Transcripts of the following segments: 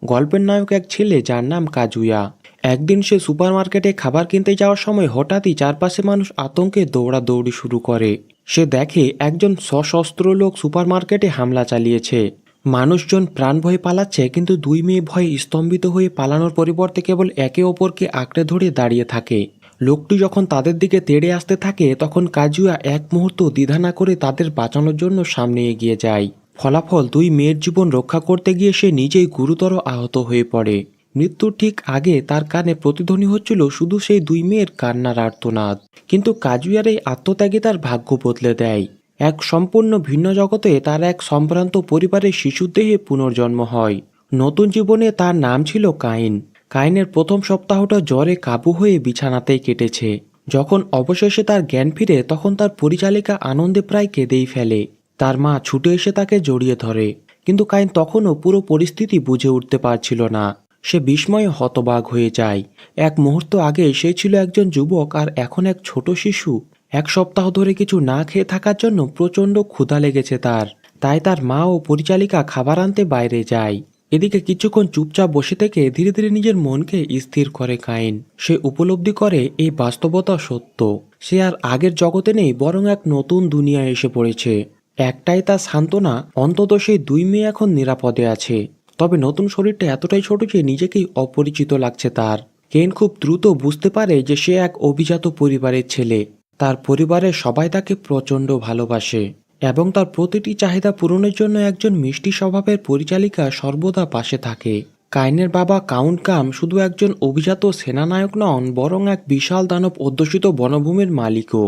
গল্পের নায়ক এক ছেলে যার নাম কাজুয়া। একদিন সে সুপারমার্কেটে খাবার কিনতে যাওয়ার সময় হঠাৎই চারপাশে মানুষ আতঙ্কে দৌড়াদৌড়ি শুরু করে। সে দেখে একজন সশস্ত্র লোক সুপারমার্কেটে হামলা চালিয়েছে। মানুষজন প্রাণ ভয়ে পালাচ্ছে, কিন্তু দুই মেয়ে ভয়ে স্তম্ভিত হয়ে পালানোর পরিবর্তে কেবল একে অপরকে আঁকড়ে ধরে দাঁড়িয়ে থাকে। লোকটি যখন তাদের দিকে তেড়ে আসতে থাকে তখন কাজুয়া এক মুহূর্ত দ্বিধা না করে তাদের বাঁচানোর জন্য সামনে এগিয়ে যায়। ফলাফল, দুই মেয়ের জীবন রক্ষা করতে গিয়ে সে নিজেই গুরুতর আহত হয়ে পড়ে। মৃত্যুর ঠিক আগে তার কানে প্রতিধ্বনি হচ্ছিল শুধু সেই দুই মেয়ের কান্নার আর্তনাদ। কিন্তু কাজুয়ার এই আত্মত্যাগী তার ভাগ্য বদলে দেয়। এক সম্পূর্ণ ভিন্ন জগতে তার এক সম্ভ্রান্ত পরিবারের শিশুর দেহে পুনর্জন্ম হয়। নতুন জীবনে তার নাম ছিল কাইন। কাইনের প্রথম সপ্তাহটা জ্বরে কাবু হয়ে বিছানাতেই কেটেছে। যখন অবশেষে তার জ্ঞান ফিরে তখন তার পরিচালিকা আনন্দে প্রায় কেঁদেই ফেলে। তার মা ছুটে এসে তাকে জড়িয়ে ধরে, কিন্তু কাইন তখনও পুরো পরিস্থিতি বুঝে উঠতে পারছিল না। সে বিস্ময়ে হতবাক হয়ে যায়। এক মুহূর্ত আগে সে ছিল একজন যুবক, আর এখন এক ছোট শিশু। এক সপ্তাহ ধরে কিছু না খেয়ে থাকার জন্য প্রচণ্ড ক্ষুধা লেগেছে তার। তাই তার মা ও পরিচালিকা খাবার আনতে বাইরে যায়। এদিকে কিছুক্ষণ চুপচাপ বসে থেকে ধীরে ধীরে নিজের মনকে স্থির করে কাইন। সে উপলব্ধি করে এই বাস্তবতা সত্য। সে আর আগের জগতে নেই, বরং এক নতুন দুনিয়ায় এসে পড়েছে। একটাই তার সান্ত্বনা, অন্তত সেই দুই মেয়ে এখন নিরাপদে আছে। তবে নতুন শরীরটা এতটাই ছোট যে নিজেকেই অপরিচিত লাগছে তার। কেন খুব দ্রুত বুঝতে পারে যে সে এক অভিজাত পরিবারের ছেলে। তার পরিবারের সবাই তাকে প্রচণ্ড ভালোবাসে এবং তার প্রতিটি চাহিদা পূরণের জন্য একজন মিষ্টি স্বভাবের পরিচালিকা সর্বদা পাশে থাকে। কাইনের বাবা কাউন্ট কাম শুধু একজন অভিজাত সেনানায়ক নন, বরং এক বিশাল দানব অধ্যুষিত বনভূমির মালিকও।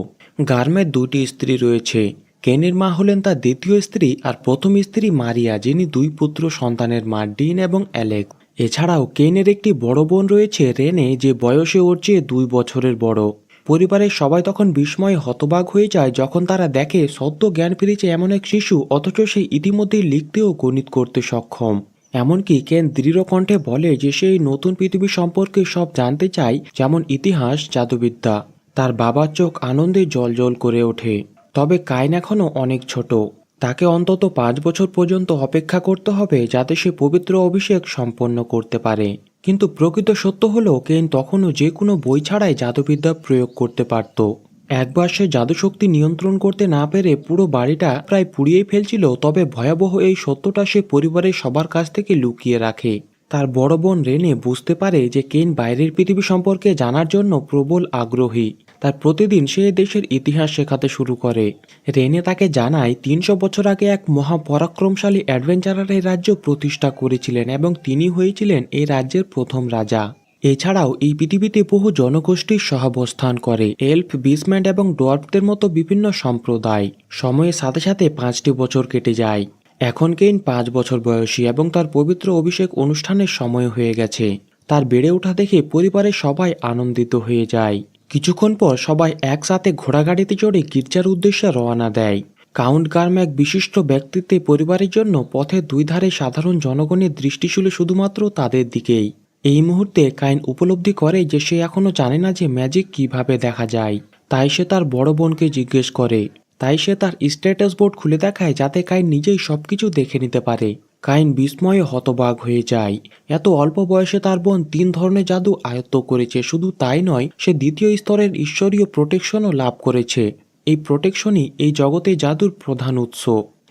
গার্মের দুটি স্ত্রী রয়েছে। কেনের মা হলেন তার দ্বিতীয় স্ত্রী, আর প্রথম স্ত্রী মারিয়া, যিনি দুই পুত্র সন্তানের মা, ডিন এবং অ্যালেক্স। এছাড়াও কেনের একটি বড় বোন রয়েছে, রেনে, যে বয়সে ওর চেয়ে 2 বছরের বড়। পরিবারের সবাই তখন বিস্ময়ে হতবাক হয়ে যায় যখন তারা দেখে সদ্য জ্ঞান ফিরেছে এমন এক শিশু, অথচ সে ইতিমধ্যেই লিখতে ও গণিত করতে সক্ষম। এমনকি কেন দৃঢ় কণ্ঠে বলে যে সে এই নতুন পৃথিবী সম্পর্কে সব জানতে চায়, যেমন ইতিহাস, জাদুবিদ্যা। তার বাবার চোখ আনন্দে জ্বলজ্বল করে ওঠে। তবে কাইন এখনও অনেক ছোট। তাকে অন্তত 5 বছর পর্যন্ত অপেক্ষা করতে হবে যাতে সে পবিত্র অভিষেক সম্পন্ন করতে পারে। কিন্তু প্রকৃত সত্য হলো কেন তখনও যে কোনো বই ছাড়াই জাদুবিদ্যা প্রয়োগ করতে পারত। একবার সে জাদুশক্তি নিয়ন্ত্রণ করতে না পেরে পুরো বাড়িটা প্রায় পুড়িয়েই ফেলছিল। তবে ভয়াবহ এই সত্যটা সে পরিবারের সবার কাছ থেকে লুকিয়ে রাখে। তার বড় বোন রেনে বুঝতে পারে যে কেন বাইরের পৃথিবী সম্পর্কে জানার জন্য প্রবল আগ্রহী। তার প্রতিদিন সে দেশের ইতিহাস শেখাতে শুরু করে। রেনে তাকে জানায় 300 বছর আগে এক মহাপরাক্রমশালী অ্যাডভেঞ্চারার এই রাজ্য প্রতিষ্ঠা করেছিলেন এবং তিনি হয়েছিলেন এই রাজ্যের প্রথম রাজা। এছাড়াও এই পৃথিবীতে বহু জনগোষ্ঠীর সহাবস্থান করে, এলফ, বিসম্যান এবং ডোয়ার্ফদের মতো বিভিন্ন সম্প্রদায়। সময়ের সাথে সাথে 5টি বছর কেটে যায়। এখন কেইন 5 বছর বয়সী এবং তার পবিত্র অভিষেক অনুষ্ঠানের সময় হয়ে গেছে। তার বেড়ে ওঠা দেখে পরিবারের সবাই আনন্দিত হয়ে যায়। কিছুক্ষণ পর সবাই একসাথে ঘোড়াগাড়িতে চড়ে গির্জার উদ্দেশ্যে রওনা দেয়। কাউন্ট গার্ম এক বিশিষ্ট ব্যক্তিত্বে পরিবারের জন্য পথের দুই ধারে সাধারণ জনগণের দৃষ্টি ছিল শুধুমাত্র তাদের দিকেই। এই মুহূর্তে কাইন উপলব্ধি করে যে সে এখনো জানে না যে ম্যাজিক কিভাবে দেখা যায়। তাই সে তার বড় বোনকে জিজ্ঞেস করে। তাই সে তার স্ট্যাটাস বোর্ড খুলে দেখায় যাতে কাইন নিজেই সবকিছু দেখে নিতে পারে। কাইন বিস্ময়ে হতবাক হয়ে যায়। এত অল্প বয়সে তার বোন 3 ধরনের জাদু আয়ত্ত করেছে। শুধু তাই নয়, সে দ্বিতীয় স্তরের ঈশ্বরীয় প্রোটেকশনও লাভ করেছে। এই প্রোটেকশনই এই জগতে জাদুর প্রধান উৎস।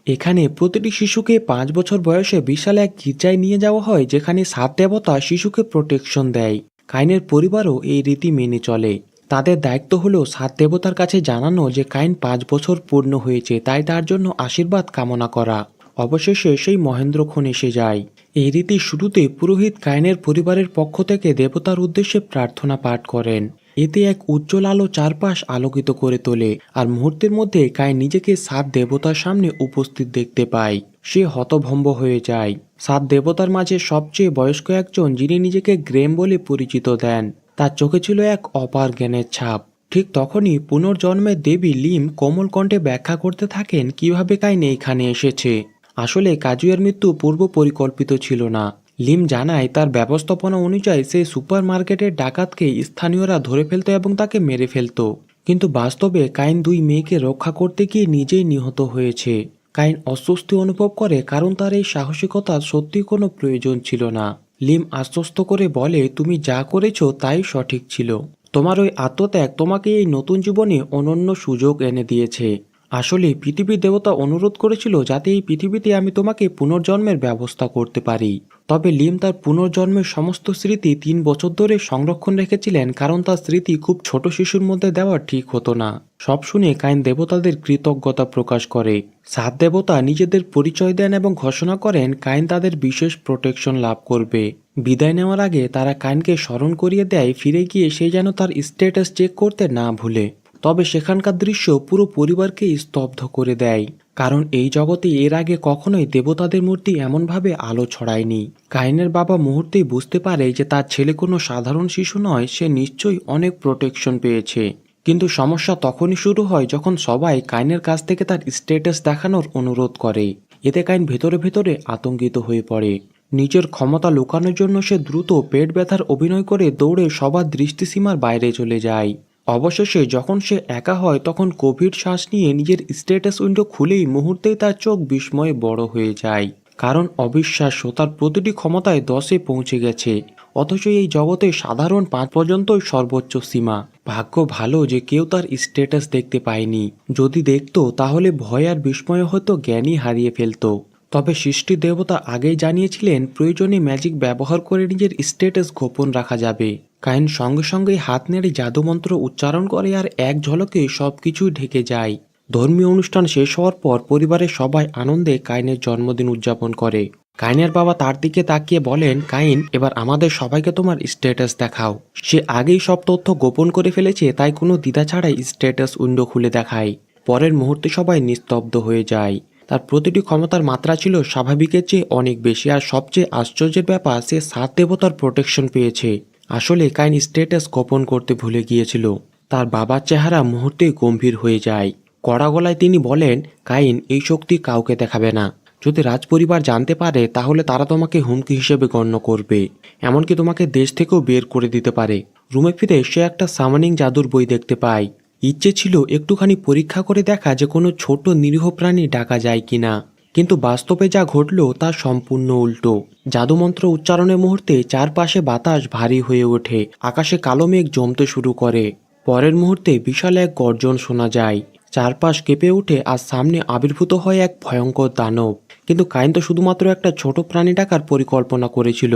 এখানে প্রতিটি শিশুকে 5 বছর বয়সে বিশাল এক গির্জায় নিয়ে যাওয়া হয়, যেখানে 7 দেবতা শিশুকে প্রোটেকশন দেয়। কাইনের পরিবারও এই রীতি মেনে চলে। তাদের দায়িত্ব হলো 7 দেবতার কাছে জানানো যে কাইন 5 বছর পূর্ণ হয়েছে, তাই তার জন্য আশীর্বাদ কামনা করা। অবশেষে সেই মহেন্দ্রক্ষণ এসে যায়। এই রীতির শুরুতে পুরোহিত কাইনের পরিবারের পক্ষ থেকে দেবতার উদ্দেশ্যে প্রার্থনা পাঠ করেন। এতে এক উজ্জ্বল আলো চারপাশ আলোকিত করে তোলে, আর মুহূর্তের মধ্যে কাইন নিজেকে 7 দেবতার সামনে উপস্থিত দেখতে পায়। সে হতভম্ব হয়ে যায়। 7 দেবতার মাঝে সবচেয়ে বয়স্ক একজন, যিনি নিজেকে গ্রেম বলে পরিচিত দেন। তার চোখে ছিল এক অপার জ্ঞানের ছাপ। ঠিক তখনই পুনর্জন্মের দেবী লিম কোমল কণ্ঠে ব্যাখ্যা করতে থাকেন কিভাবে কাইন এইখানে এসেছে। আসলে কাজুয়ের মৃত্যু পূর্ব পরিকল্পিত ছিল না। লিম জানায় তার ব্যবস্থাপনা অনুযায়ী সে সুপার মার্কেটের ডাকাতকে স্থানীয়রা ধরে ফেলত এবং তাকে মেরে ফেলত। কিন্তু বাস্তবে কাইন 2 মেয়েকে রক্ষা করতে গিয়ে নিজেই নিহত হয়েছে। কাইন অস্বস্তি অনুভব করে, কারণ তার এই সাহসিকতার সত্যি কোনো প্রয়োজন ছিল না। লিম আশ্বস্ত করে বলে, তুমি যা করেছো তাই সঠিক ছিল। তোমার ওই আত্মত্যাগ তোমাকে এই নতুন জীবনে অনন্য সুযোগ এনে দিয়েছে। আসলে পৃথিবীর দেবতা অনুরোধ করেছিল যাতে এই পৃথিবীতে আমি তোমাকে পুনর্জন্মের ব্যবস্থা করতে পারি। তবে লিম তার পুনর্জন্মের সমস্ত স্মৃতি 3 বছর ধরে সংরক্ষণ রেখেছিলেন, কারণ তার স্মৃতি খুব ছোট শিশুর মধ্যে দেওয়া ঠিক হতো না। সব শুনে কাইন দেবতাদের কৃতজ্ঞতা প্রকাশ করে। 7 দেবতা নিজেদের পরিচয় দেন এবং ঘোষণা করেন কাইন তাদের বিশেষ প্রোটেকশন লাভ করবে। বিদায় নেওয়ার আগে তারা কাইনকে স্মরণ করিয়ে দেয় ফিরে গিয়ে সে যেন তার স্ট্যাটাস চেক করতে না ভুলে। তবে সেখানকার দৃশ্য পুরো পরিবারকে স্তব্ধ করে দেয়, কারণ এই জগতে এর আগে কখনোই দেবতাদের মূর্তি এমনভাবে আলো ছড়ায়নি। কাইনের বাবা মুহূর্তেই বুঝতে পারে যে তার ছেলে কোনো সাধারণ শিশু নয়, সে নিশ্চয়ই অনেক প্রোটেকশন পেয়েছে। কিন্তু সমস্যা তখনই শুরু হয় যখন সবাই কাইনের কাছ থেকে তার স্ট্যাটাস দেখানোর অনুরোধ করে। এতে কাইন ভেতরে ভেতরে আতঙ্কিত হয়ে পড়ে। নিজের ক্ষমতা লুকানোর জন্য সে দ্রুত পেট ব্যথার অভিনয় করে দৌড়ে সবার দৃষ্টিসীমার বাইরে চলে যায়। অবশেষে যখন সে একা হয় তখন গভীর শ্বাস নিয়ে নিজের স্ট্যাটাস উইন্ডো খুলেই মুহূর্তেই তার চোখ বিস্ময়ে বড় হয়ে যায়। কারণ অবিশ্বাস্য, তার প্রতিটি ক্ষমতায় 10-এ পৌঁছে গেছে। অথচ এই জগতে সাধারণ 5 পর্যন্তই সর্বোচ্চ সীমা। ভাগ্য ভালো যে কেউ তার স্ট্যাটাস দেখতে পায়নি। যদি দেখতো তাহলে ভয় আর বিস্ময়ে হয়তো জ্ঞানই হারিয়ে ফেলতো। তবে সৃষ্টি দেবতা আগেই জানিয়েছিলেন প্রয়োজনে ম্যাজিক ব্যবহার করে নিজের স্ট্যাটাস গোপন রাখা যাবে। কাইন সঙ্গে সঙ্গেই হাত নেড়ে জাদুমন্ত্র উচ্চারণ করে আর এক ঝলকে সবকিছুই ঢেকে যায়। ধর্মীয় অনুষ্ঠান শেষ হওয়ার পর পরিবারের সবাই আনন্দে কাইনের জন্মদিন উদযাপন করে। কাইনের বাবা তার দিকে তাকিয়ে বলেন, কাইন, এবার আমাদের সবাইকে তোমার স্ট্যাটাস দেখাও। সে আগেই সব তথ্য গোপন করে ফেলেছে, তাই কোনো দ্বিধা ছাড়াই স্ট্যাটাস উইন্ডো খুলে দেখায়। পরের মুহূর্তে সবাই নিস্তব্ধ হয়ে যায়। তার প্রতিটি ক্ষমতার মাত্রা ছিল স্বাভাবিকের চেয়ে অনেক বেশি, আর সবচেয়ে আশ্চর্যের ব্যাপার, সে 7 দেবতার প্রোটেকশন পেয়েছে। আসলে কাইন স্ট্যাটাস গোপন করতে ভুলে গিয়েছিল। তার বাবার চেহারা মুহূর্তেই গম্ভীর হয়ে যায়। কড়া গলায় তিনি বলেন, কাইন, এই শক্তি কাউকে দেখাবে না। যদি রাজপরিবার জানতে পারে তাহলে তারা তোমাকে হুমকি হিসেবে গণ্য করবে, এমনকি তোমাকে দেশ থেকেও বের করে দিতে পারে। রুমে ফিরে সে একটা সামানিং জাদুর বই দেখতে পায়। ইচ্ছে ছিল একটুখানি পরীক্ষা করে দেখা যে কোনো ছোট নিরীহ প্রাণী ডাকা যায় কিনা, কিন্তু বাস্তবে যা ঘটল তা সম্পূর্ণ উল্টো। জাদুমন্ত্র উচ্চারণের মুহূর্তে চারপাশে বাতাস ভারী হয়ে ওঠে, আকাশে কালো মেঘ জমতে শুরু করে। পরের মুহূর্তে বিশাল এক গর্জন শোনা যায়। চারপাশ কেঁপে ওঠে আর সামনে আবির্ভূত হয় এক ভয়ঙ্কর দানব। কিন্তু কাইন তো শুধুমাত্র একটা ছোট প্রাণী ডাকার পরিকল্পনা করেছিল।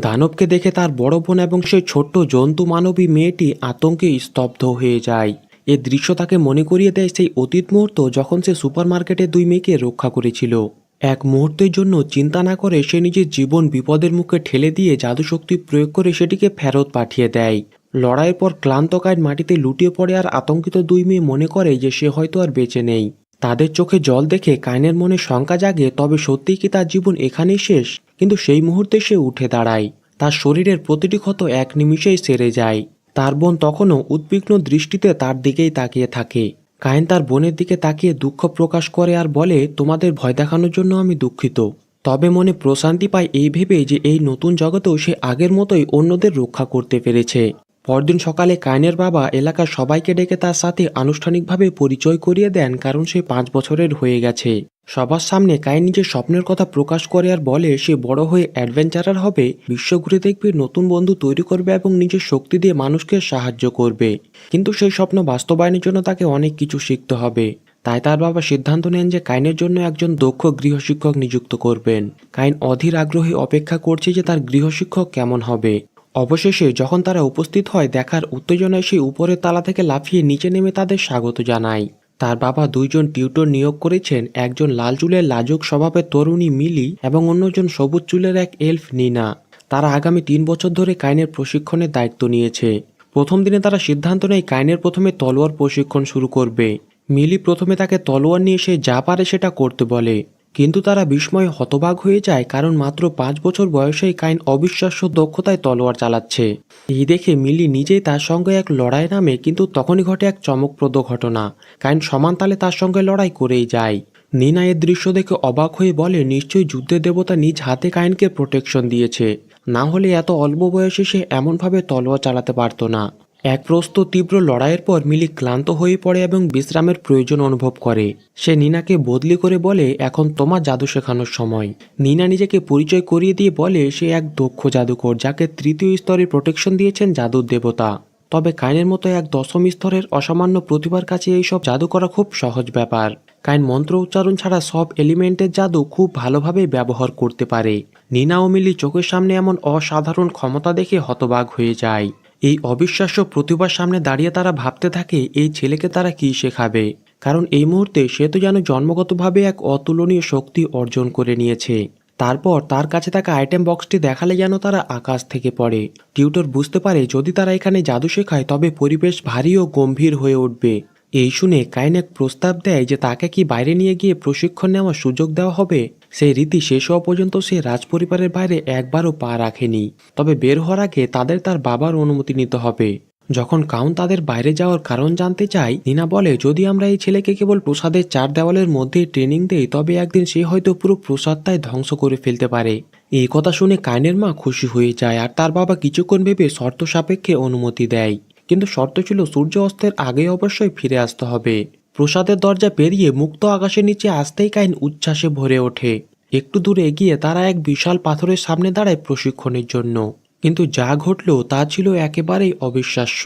দানবকে দেখে তার বড় বোন এবং সেই ছোট্ট জন্তু মানবী মেয়েটি আতঙ্কে স্তব্ধ হয়ে যায়। এই দৃশ্য তাকে মনে করিয়ে দেয় সেই অতীত মুহূর্ত যখন সে সুপারমার্কেটে 2 মেয়েকে রক্ষা করেছিল। এক মুহূর্তের জন্য চিন্তা না করে সে নিজের জীবন বিপদের মুখে ঠেলে দিয়ে জাদুশক্তি প্রয়োগ করে সেটিকে ফেরত পাঠিয়ে দেয়। লড়াইয়ের পর ক্লান্ত কাইন মাটিতে লুটিয়ে পড়ে আর আতঙ্কিত 2 মেয়ে মনে করে যে সে হয়তো আর বেঁচে নেই। তাদের চোখে জল দেখে কাইনের মনে শঙ্কা জাগে, তবে সত্যিই কি তার জীবন এখানেই শেষ? কিন্তু সেই মুহূর্তে সে উঠে দাঁড়ায়। তার শরীরের প্রতিটি ক্ষত এক নিমিষেই সেরে যায়। তার বোন তখনও উদ্বিগ্ন দৃষ্টিতে তার দিকেই তাকিয়ে থাকে। কাইন তার বোনের দিকে তাকিয়ে দুঃখ প্রকাশ করে আর বলে, তোমাদের ভয় দেখানোর জন্য আমি দুঃখিত। তবে মনে প্রশান্তি পায় এই ভেবে যে এই নতুন জগতেও সে আগের মতোই অন্যদের রক্ষা করতে পেরেছে। পরদিন সকালে কাইনের বাবা এলাকার সবাইকে ডেকে তার সাথে আনুষ্ঠানিকভাবে পরিচয় করিয়ে দেন, কারণ সে 5 বছরের হয়ে গেছে। সবার সামনে কাইন নিজের স্বপ্নের কথা প্রকাশ করে আর বলে সে বড় হয়ে অ্যাডভেঞ্চারার হবে, বিশ্ব ঘুরে দেখবে, নতুন বন্ধু তৈরি করবে এবং নিজের শক্তি দিয়ে মানুষকে সাহায্য করবে। কিন্তু সেই স্বপ্ন বাস্তবায়নের জন্য তাকে অনেক কিছু শিখতে হবে। তাই তার বাবা সিদ্ধান্ত নেন যে কাইনের জন্য একজন দক্ষ গৃহশিক্ষক নিযুক্ত করবেন। কাইন অধীর আগ্রহে অপেক্ষা করছে যে তার গৃহশিক্ষক কেমন হবে। অবশেষে যখন তারা উপস্থিত হয়, দেখার উত্তেজনায় সে উপরের তালা থেকে লাফিয়ে নিচে নেমে তাদের স্বাগত জানায়। তার বাবা 2 জন টিউটর নিয়োগ করেছেন, একজন লাল চুলের লাজুক স্বভাবের তরুণী মিলি এবং অন্যজন সবুজ চুলের এক এলফ নিনা। তারা আগামী 3 বছর ধরে কাইনের প্রশিক্ষণের দায়িত্ব নিয়েছে। প্রথম দিনে তারা সিদ্ধান্ত নেয় কাইনের প্রথমে তলোয়ার প্রশিক্ষণ শুরু করবে। মিলি প্রথমে তাকে তলোয়ার নিয়ে সে যা পারে সেটা করতে বলে, কিন্তু তারা বিস্ময়ে হতবাক হয়ে যায়, কারণ মাত্র 5 বছর বয়সেই কাইন অবিশ্বাস্য দক্ষতায় তলোয়ার চালাচ্ছে। এই দেখে মিলি নিজেই তার সঙ্গে এক লড়াই নামে, কিন্তু তখনই ঘটে এক চমকপ্রদ ঘটনা। কাইন সমান তালে তার সঙ্গে লড়াই করেই যায়। নিনা এর দৃশ্য দেখে অবাক হয়ে বলে, নিশ্চয়ই যুদ্ধের দেবতা নিজ হাতে কাইনকে প্রোটেকশন দিয়েছে, না হলে এত অল্প বয়সে সে এমনভাবে তলোয়ার চালাতে পারত না। এক প্রস্ত তীব্র লড়াইয়ের পর মিলি ক্লান্ত হয়ে পড়ে এবং বিশ্রামের প্রয়োজন অনুভব করে। সে নিনাকে বদলি করে বলে, এখন তোমার জাদু শেখানোর সময়। নিনা নিজেকে পরিচয় করিয়ে দিয়ে বলে সে এক দক্ষ জাদুকর, যাকে তৃতীয় স্তরের প্রোটেকশন দিয়েছেন জাদুর দেবতা। তবে কাইনের মতো এক দশম স্তরের অসামান্য প্রতিভার কাছে এইসব জাদু করা খুব সহজ ব্যাপার। কাইন মন্ত্র উচ্চারণ ছাড়া সব এলিমেন্টের জাদু খুব ভালোভাবে ব্যবহার করতে পারে। নিনা ও মিলি চোখের সামনে এমন অসাধারণ ক্ষমতা দেখে হতবাক হয়ে যায়। এই অবিশ্বাস্য প্রতিভার সামনে দাঁড়িয়ে তারা ভাবতে থাকে এই ছেলেকে তারা কি শেখাবে, কারণ এই মুহূর্তে সে তো যেন জন্মগতভাবে এক অতুলনীয় শক্তি অর্জন করে নিয়েছে। তারপর তার কাছে থাকা আইটেম বক্সটি দেখালে যেন তারা আকাশ থেকে পড়ে। টিউটর বুঝতে পারে যদি তারা এখানে জাদু শেখায় তবে পরিবেশ ভারী ও গম্ভীর হয়ে উঠবে। এই শুনে কাইন এক প্রস্তাব দেয় যে তাকে কি বাইরে নিয়ে গিয়ে প্রশিক্ষণ নেওয়ার সুযোগ দেওয়া হবে। সেই রীতি শেষ হওয়া পর্যন্ত সে রাজপরিবারের বাইরে একবারও পা রাখেনি। তবে বের হওয়ার আগে তাদের তার বাবার অনুমতি নিতে হবে। যখন কাউন তাদের বাইরে যাওয়ার কারণ জানতে চায়, নিনা বলে যদি আমরা এই ছেলেকে কেবল প্রসাদের চার দেওয়ালের মধ্যে ট্রেনিং দেই তবে একদিন সে হয়তো পুরো প্রসাদটাই ধ্বংস করে ফেলতে পারে। এই কথা শুনে কাইনের মা খুশি হয়ে যায় আর তার বাবা কিছুক্ষণ ভেবে শর্ত সাপেক্ষে অনুমতি দেয়। কিন্তু শর্ত ছিল সূর্য অস্তের আগে অবশ্যই ফিরে আসতে হবে। প্রসাদের দরজা পেরিয়ে মুক্ত আকাশের নিচে আসতেই কাইন উচ্ছ্বাসে ভরে ওঠে। একটু দূরে এগিয়ে তারা এক বিশাল পাথরের সামনে দাঁড়ায় প্রশিক্ষণের জন্য। কিন্তু যা ঘটল তা ছিল একেবারেই অবিশ্বাস্য।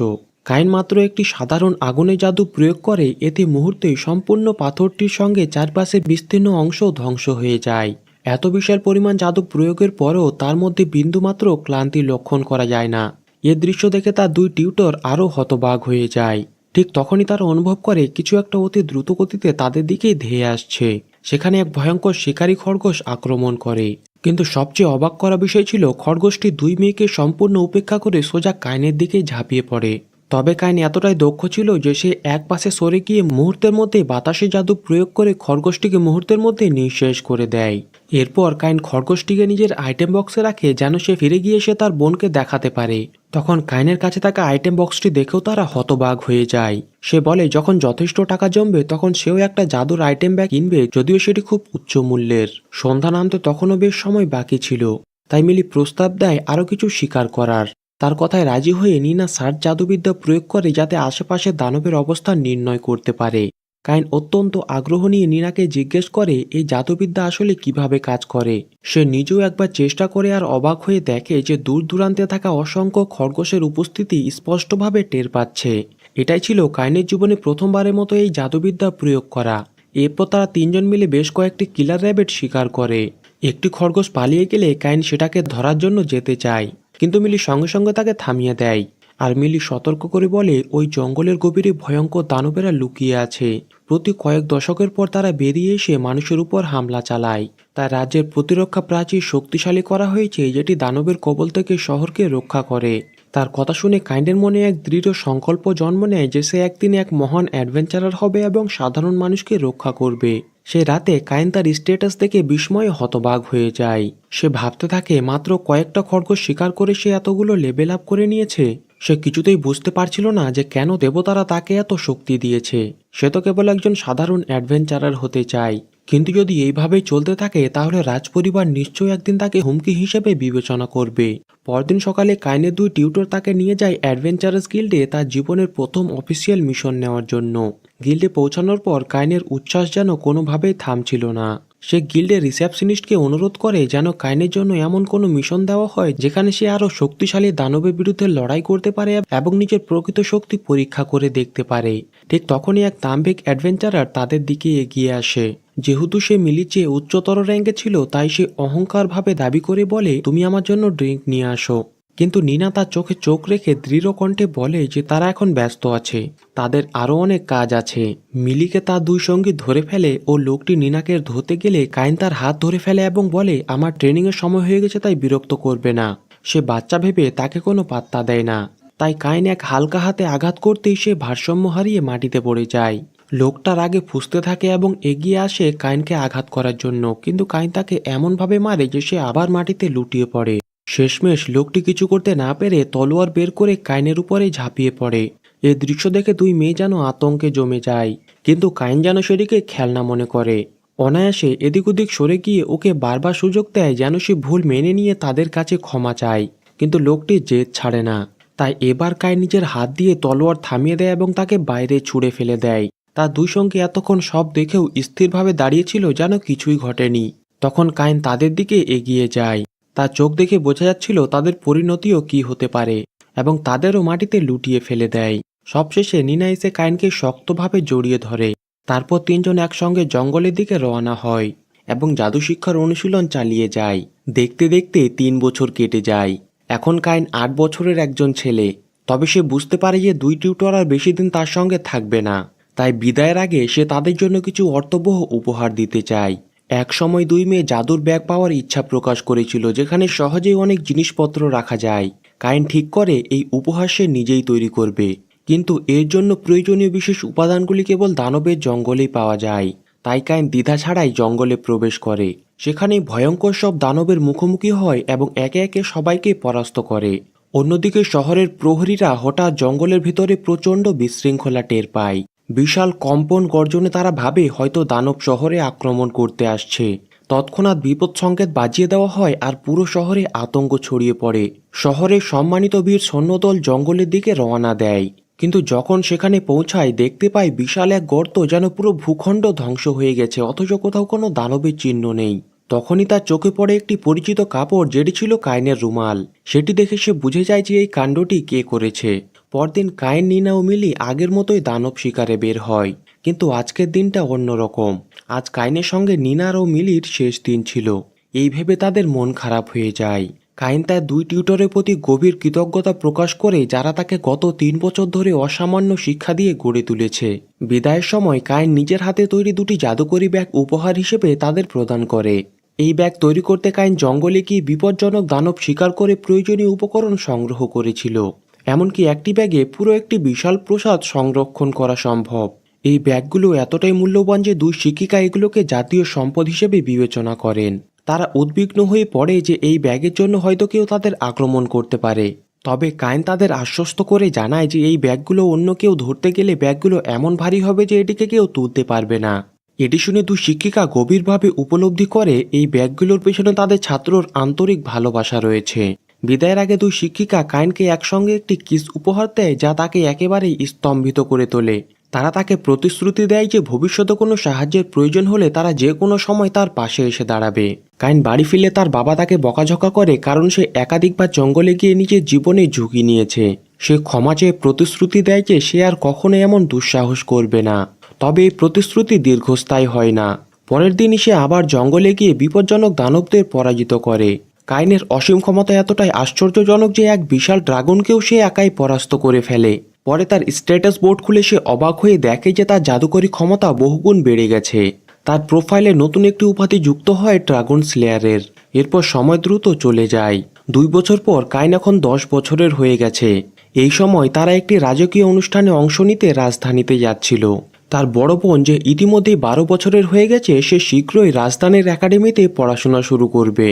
কাইন মাত্র একটি সাধারণ আগুনে জাদু প্রয়োগ করে, এতে মুহূর্তেই সম্পূর্ণ পাথরটির সঙ্গে চারপাশে বিস্তীর্ণ অংশ ধ্বংস হয়ে যায়। এত বিশাল পরিমাণ জাদু প্রয়োগের পরও তার মধ্যে বিন্দুমাত্র ক্লান্তি লক্ষণ করা যায় না। এ দৃশ্য দেখে তার দুই টিউটর আরও হতবাক হয়ে যায়। ঠিক তখনই তারা অনুভব করে কিছু একটা অতি দ্রুত গতিতে তাদের দিকেই ধেয়ে আসছে। সেখানে এক ভয়ঙ্কর শিকারী খরগোশ আক্রমণ করে। কিন্তু সবচেয়ে অবাক করা বিষয় ছিল খরগোশটি দুই মেয়েকে সম্পূর্ণ উপেক্ষা করে সোজা কাইনের দিকেই ঝাঁপিয়ে পড়ে। তবে কাইন এতটাই দক্ষ ছিল যে সে এক পাশে সরে গিয়ে মুহূর্তের মধ্যে বাতাসে জাদু প্রয়োগ করে খরগোশটিকে মুহূর্তের মধ্যে নিঃশেষ করে দেয়। এরপর কাইন খরগোশটিকে নিজের আইটেম বক্সে রাখে যেন সে ফিরে গিয়ে সে তার বোনকে দেখাতে পারে। তখন কাইনের কাছে থাকা আইটেম বক্সটি দেখেও তারা হতবাক হয়ে যায়। সে বলে যখন যথেষ্ট টাকা জমবে তখন সেও একটা জাদুর আইটেম ব্যাগ কিনবে, যদিও সেটি খুব উচ্চ মূল্যের। সন্ধ্যা নামতে তখনও বেশ সময় বাকি ছিল। তাই মিলি প্রস্তাব দেয় আরও কিছু শিকার করার। তার কথায় রাজি হয়ে নিনা সার্চ জাদুবিদ্যা প্রয়োগ করে যাতে আশেপাশে দানবের অবস্থান নির্ণয় করতে পারে। কাইন অত্যন্ত আগ্রহ নিয়ে নিনাকে জিজ্ঞেস করে এই জাদুবিদ্যা আসলে কিভাবে কাজ করে। সে নিজেও একবার চেষ্টা করে আর অবাক হয়ে দেখে যে দূর দূরান্তে থাকা অসংখ্য খরগোশের উপস্থিতি স্পষ্টভাবে টের পাচ্ছে। এটাই ছিল কাইনের জীবনে প্রথমবারের মতো এই জাদুবিদ্যা প্রয়োগ করা। এরপর তারা তিনজন মিলে বেশ কয়েকটি কিলার র্যাবিট শিকার করে। একটি খরগোশ পালিয়ে গেলে কাইন সেটাকে ধরার জন্য যেতে চায়, কিন্তু মিলি সঙ্গে সঙ্গে তাকে থামিয়ে দেয়। আর মিলি সতর্ক করে বলে ওই জঙ্গলের গভীরে ভয়ঙ্কর দানবেরা লুকিয়ে আছে। প্রতি কয়েক দশকের পর তারা বেরিয়ে এসে মানুষের উপর হামলা চালায়। তার রাজ্যের প্রতিরক্ষা প্রাচীর শক্তিশালী করা হয়েছে যেটি দানবের কবল থেকে শহরকে রক্ষা করে। তার কথা শুনে কাইন্ডের মনে এক দৃঢ় সংকল্প জন্ম নেয় যে সে একদিন এক মহান অ্যাডভেঞ্চারার হবে এবং সাধারণ মানুষকে রক্ষা করবে। সে রাতে কাইন তার স্ট্যাটাস দেখে বিস্ময়ে হতবাক হয়ে যায়। সে ভাবতে থাকে মাত্র কয়েকটা খরগোশ শিকার করে সে এতগুলো লেভেল আপ করে নিয়েছে। সে কিছুতেই বুঝতে পারছিল না যে কেন দেবতারা তাকে এত শক্তি দিয়েছে। সে তো কেবল একজন সাধারণ অ্যাডভেঞ্চারার হতে চায়। কিন্তু যদি এইভাবেই চলতে থাকে তাহলে রাজপরিবার নিশ্চয়ই একদিন তাকে হুমকি হিসেবে বিবেচনা করবে। পরদিন সকালে কাইনের দুই টিউটর তাকে নিয়ে যায় অ্যাডভেঞ্চারাস গিল্ডে তার জীবনের প্রথম অফিসিয়াল মিশন নেওয়ার জন্য। গিল্ডে পৌঁছানোর পর কাইনের উচ্ছ্বাস যেন কোনোভাবেই থামছিল না। সে গিল্ডের রিসেপশনিস্টকে অনুরোধ করে যেন কাইনের জন্য এমন কোনো মিশন দেওয়া হয় যেখানে সে আরও শক্তিশালী দানবের বিরুদ্ধে লড়াই করতে পারে এবং নিজের প্রকৃত শক্তি পরীক্ষা করে দেখতে পারে। ঠিক তখনই এক দাম্ভিক অ্যাডভেঞ্চারার তাদের দিকে এগিয়ে আসে। যেহেতু সে মিলির চেয়ে উচ্চতর র্যাঙ্কে ছিল তাই সে অহংকারভাবে দাবি করে বলে তুমি আমার জন্য ড্রিঙ্ক নিয়ে আসো। কিন্তু নিনা তার চোখে চোখ রেখে দৃঢ় কণ্ঠে বলে যে তারা এখন ব্যস্ত আছে, তাদের আরও অনেক কাজ আছে। মিলিকে তার দুই সঙ্গী ধরে ফেলে ও লোকটি নিনাকে ধরতে গেলে কাইন তার হাত ধরে ফেলে এবং বলে আমার ট্রেনিংয়ের সময় হয়ে গেছে তাই বিরক্ত করবে না। সে বাচ্চা ভেবে তাকে কোনো পাত্তা দেয় না। তাই কাইন এক হালকা হাতে আঘাত করতেই সে ভারসাম্য হারিয়ে মাটিতে পড়ে যায়। লোকটার আগে ফুঁসতে থাকে এবং এগিয়ে আসে কাইনকে আঘাত করার জন্য, কিন্তু কাইন তাকে এমনভাবে মারে যে সে আবার মাটিতে লুটিয়ে পড়ে। শেষমেশ লোকটি কিছু করতে না পেরে তলোয়ার বের করে কাইনের উপরে ঝাঁপিয়ে পড়ে। এই দৃশ্য দেখে দুই মেয়ে যেন আতঙ্কে জমে যায়, কিন্তু কাইন যেন সেটিকে খেলনা মনে করে। অনায়াসে এদিক ওদিক সরে গিয়ে ওকে বারবার সুযোগ দেয় যেন সে ভুল মেনে নিয়ে তাদের কাছে ক্ষমা চায়। কিন্তু লোকটি জেদ ছাড়ে না। তাই এবার কাইন নিজের হাত দিয়ে তলোয়ার থামিয়ে দেয় এবং তাকে বাইরে ছুঁড়ে ফেলে দেয়। তার দুই সঙ্গী এতক্ষণ সব দেখেও স্থিরভাবে দাঁড়িয়েছিল যেন কিছুই ঘটেনি। তখন কাইন তাদের দিকে এগিয়ে যায়। তার চোখ দেখে বোঝা যাচ্ছিল তাদের পরিণতিও কি হতে পারে, এবং তাদেরও মাটিতে লুটিয়ে ফেলে দেয়। সবশেষে নিনা এসে কাইনকে শক্তভাবে জড়িয়ে ধরে। তারপর তিনজন একসঙ্গে জঙ্গলের দিকে রওনা হয় এবং জাদু শিক্ষার অনুশীলন চালিয়ে যায়। দেখতে দেখতে 3 বছর কেটে যায়। এখন কাইন 8 বছরের একজন ছেলে। তবে সে বুঝতে পারে যে 2 টিউটর আর বেশি দিন তার সঙ্গে থাকবে না। তাই বিদায়ের আগে সে তাদের জন্য কিছু অর্থবহ উপহার দিতে চায়। এক সময় 2 মেয়ে জাদুর ব্যাগ পাওয়ার ইচ্ছা প্রকাশ করেছিল, যেখানে সহজেই অনেক জিনিসপত্র রাখা যায়। কাইন ঠিক করে এই উপহার সে নিজেই তৈরি করবে, কিন্তু এর জন্য প্রয়োজনীয় বিশেষ উপাদানগুলি কেবল দানবের জঙ্গলেই পাওয়া যায়। তাই কাইন দ্বিধা ছাড়াই জঙ্গলে প্রবেশ করে। সেখানেই ভয়ঙ্কর সব দানবের মুখোমুখি হয় এবং একে একে সবাইকে পরাস্ত করে। অন্যদিকে শহরের প্রহরীরা হঠাৎ জঙ্গলের ভিতরে প্রচণ্ড বিশৃঙ্খলা টের পায়। বিশাল কম্পন গর্জনে তারা ভাবে হয়তো দানব শহরে আক্রমণ করতে আসছে। তৎক্ষণাৎ বিপদ সংকেত বাজিয়ে দেওয়া হয় আর পুরো শহরে আতঙ্ক ছড়িয়ে পড়ে। শহরের সম্মানিত বীর সৈন্যদল জঙ্গলের দিকে রওনা দেয়, কিন্তু যখন সেখানে পৌঁছায় দেখতে পায় বিশাল এক গর্ত, যেন পুরো ভূখণ্ড ধ্বংস হয়ে গেছে, অথচ কোথাও কোনো দানবের চিহ্ন নেই। তখনই তার চোখে পড়ে একটি পরিচিত কাপড়, যেটি ছিল কাইনের রুমাল। সেটি দেখে সে বুঝে যায় যে এই কাণ্ডটি কে করেছে। পরদিন কাইন, নিনা ও মিলি আগের মতোই দানব শিকারে বের হয়, কিন্তু আজকের দিনটা অন্যরকম। আজ কাইনের সঙ্গে নিনার ও মিলির শেষ দিন ছিল। এই ভেবে তাদের মন খারাপ হয়ে যায়। কাইন তার 2 টিউটরের প্রতি গভীর কৃতজ্ঞতা প্রকাশ করে, যারা তাকে গত 3 বছর ধরে অসামান্য শিক্ষা দিয়ে গড়ে তুলেছে। বিদায়ের সময় কাইন নিজের হাতে তৈরি 2টি জাদুকরি ব্যাগ উপহার হিসেবে তাদের প্রদান করে। এই ব্যাগ তৈরি করতে কাইন জঙ্গলে গিয়ে বিপজ্জনক দানব শিকার করে প্রয়োজনীয় উপকরণ সংগ্রহ করেছিল। এমনকি একটি ব্যাগে পুরো একটি বিশাল প্রসাদ সংরক্ষণ করা সম্ভব। এই ব্যাগগুলো এতটাই মূল্যবান যে 2 শিক্ষিকা এগুলোকে জাতীয় সম্পদ হিসেবে বিবেচনা করেন। তারা উদ্বিগ্ন হয়ে পড়ে যে এই ব্যাগের জন্য হয়তো কেউ তাদের আক্রমণ করতে পারে। তবে কাইন তাদের আশ্বস্ত করে জানায় যে এই ব্যাগগুলো অন্য কেউ ধরতে গেলে ব্যাগগুলো এমন ভারী হবে যে এটিকে কেউ তুলতে পারবে না। এটি শুনে 2 শিক্ষিকা গভীরভাবে উপলব্ধি করে এই ব্যাগগুলোর পেছনে তাদের ছাত্রর আন্তরিক ভালোবাসা রয়েছে। বিদায়ের আগে 2 শিক্ষিকা কাইনকে একসঙ্গে একটি কিস উপহার দেয়, যা তাকে একেবারেই স্তম্ভিত করে তোলে। তারা তাকে প্রতিশ্রুতি দেয় যে ভবিষ্যতে কোনো সাহায্যের প্রয়োজন হলে তারা যে কোনো সময় তার পাশে এসে দাঁড়াবে। কাইন বাড়ি ফিরলে তার বাবা তাকে বকাঝকা করে, কারণ সে একাধিকবার জঙ্গলে গিয়ে নিজের জীবনে ঝুঁকি নিয়েছে। সে ক্ষমা চেয়ে প্রতিশ্রুতি দেয় যে সে আর কখনো এমন দুঃসাহস করবে না। তবে এই প্রতিশ্রুতি দীর্ঘস্থায়ী হয় না। পরের দিনই সে আবার জঙ্গলে গিয়ে বিপজ্জনক দানবদের পরাজিত করে। কাইনের অসীম ক্ষমতা এতটাই আশ্চর্যজনক যে এক বিশাল ড্রাগনকেও সে একাই পরাস্ত করে ফেলে। পরে তার স্ট্যাটাস বোর্ড খুলে সে অবাক হয়ে দেখে যে তার জাদুকরী ক্ষমতা বহুগুণ বেড়ে গেছে। তার প্রোফাইলে নতুন একটি উপাধি যুক্ত হয়, ড্রাগন স্লেয়ারের। এরপর সময় দ্রুত চলে যায়। 2 বছর পর কাইন এখন 10 বছরের হয়ে গেছে। এই সময় তারা একটি রাজকীয় অনুষ্ঠানে অংশ নিতে রাজধানীতে যাচ্ছিল। তার বড় বোন, যে ইতিমধ্যেই 12 বছরের হয়ে গেছে, সে শীঘ্রই রাজধানীর একাডেমিতে পড়াশোনা শুরু করবে।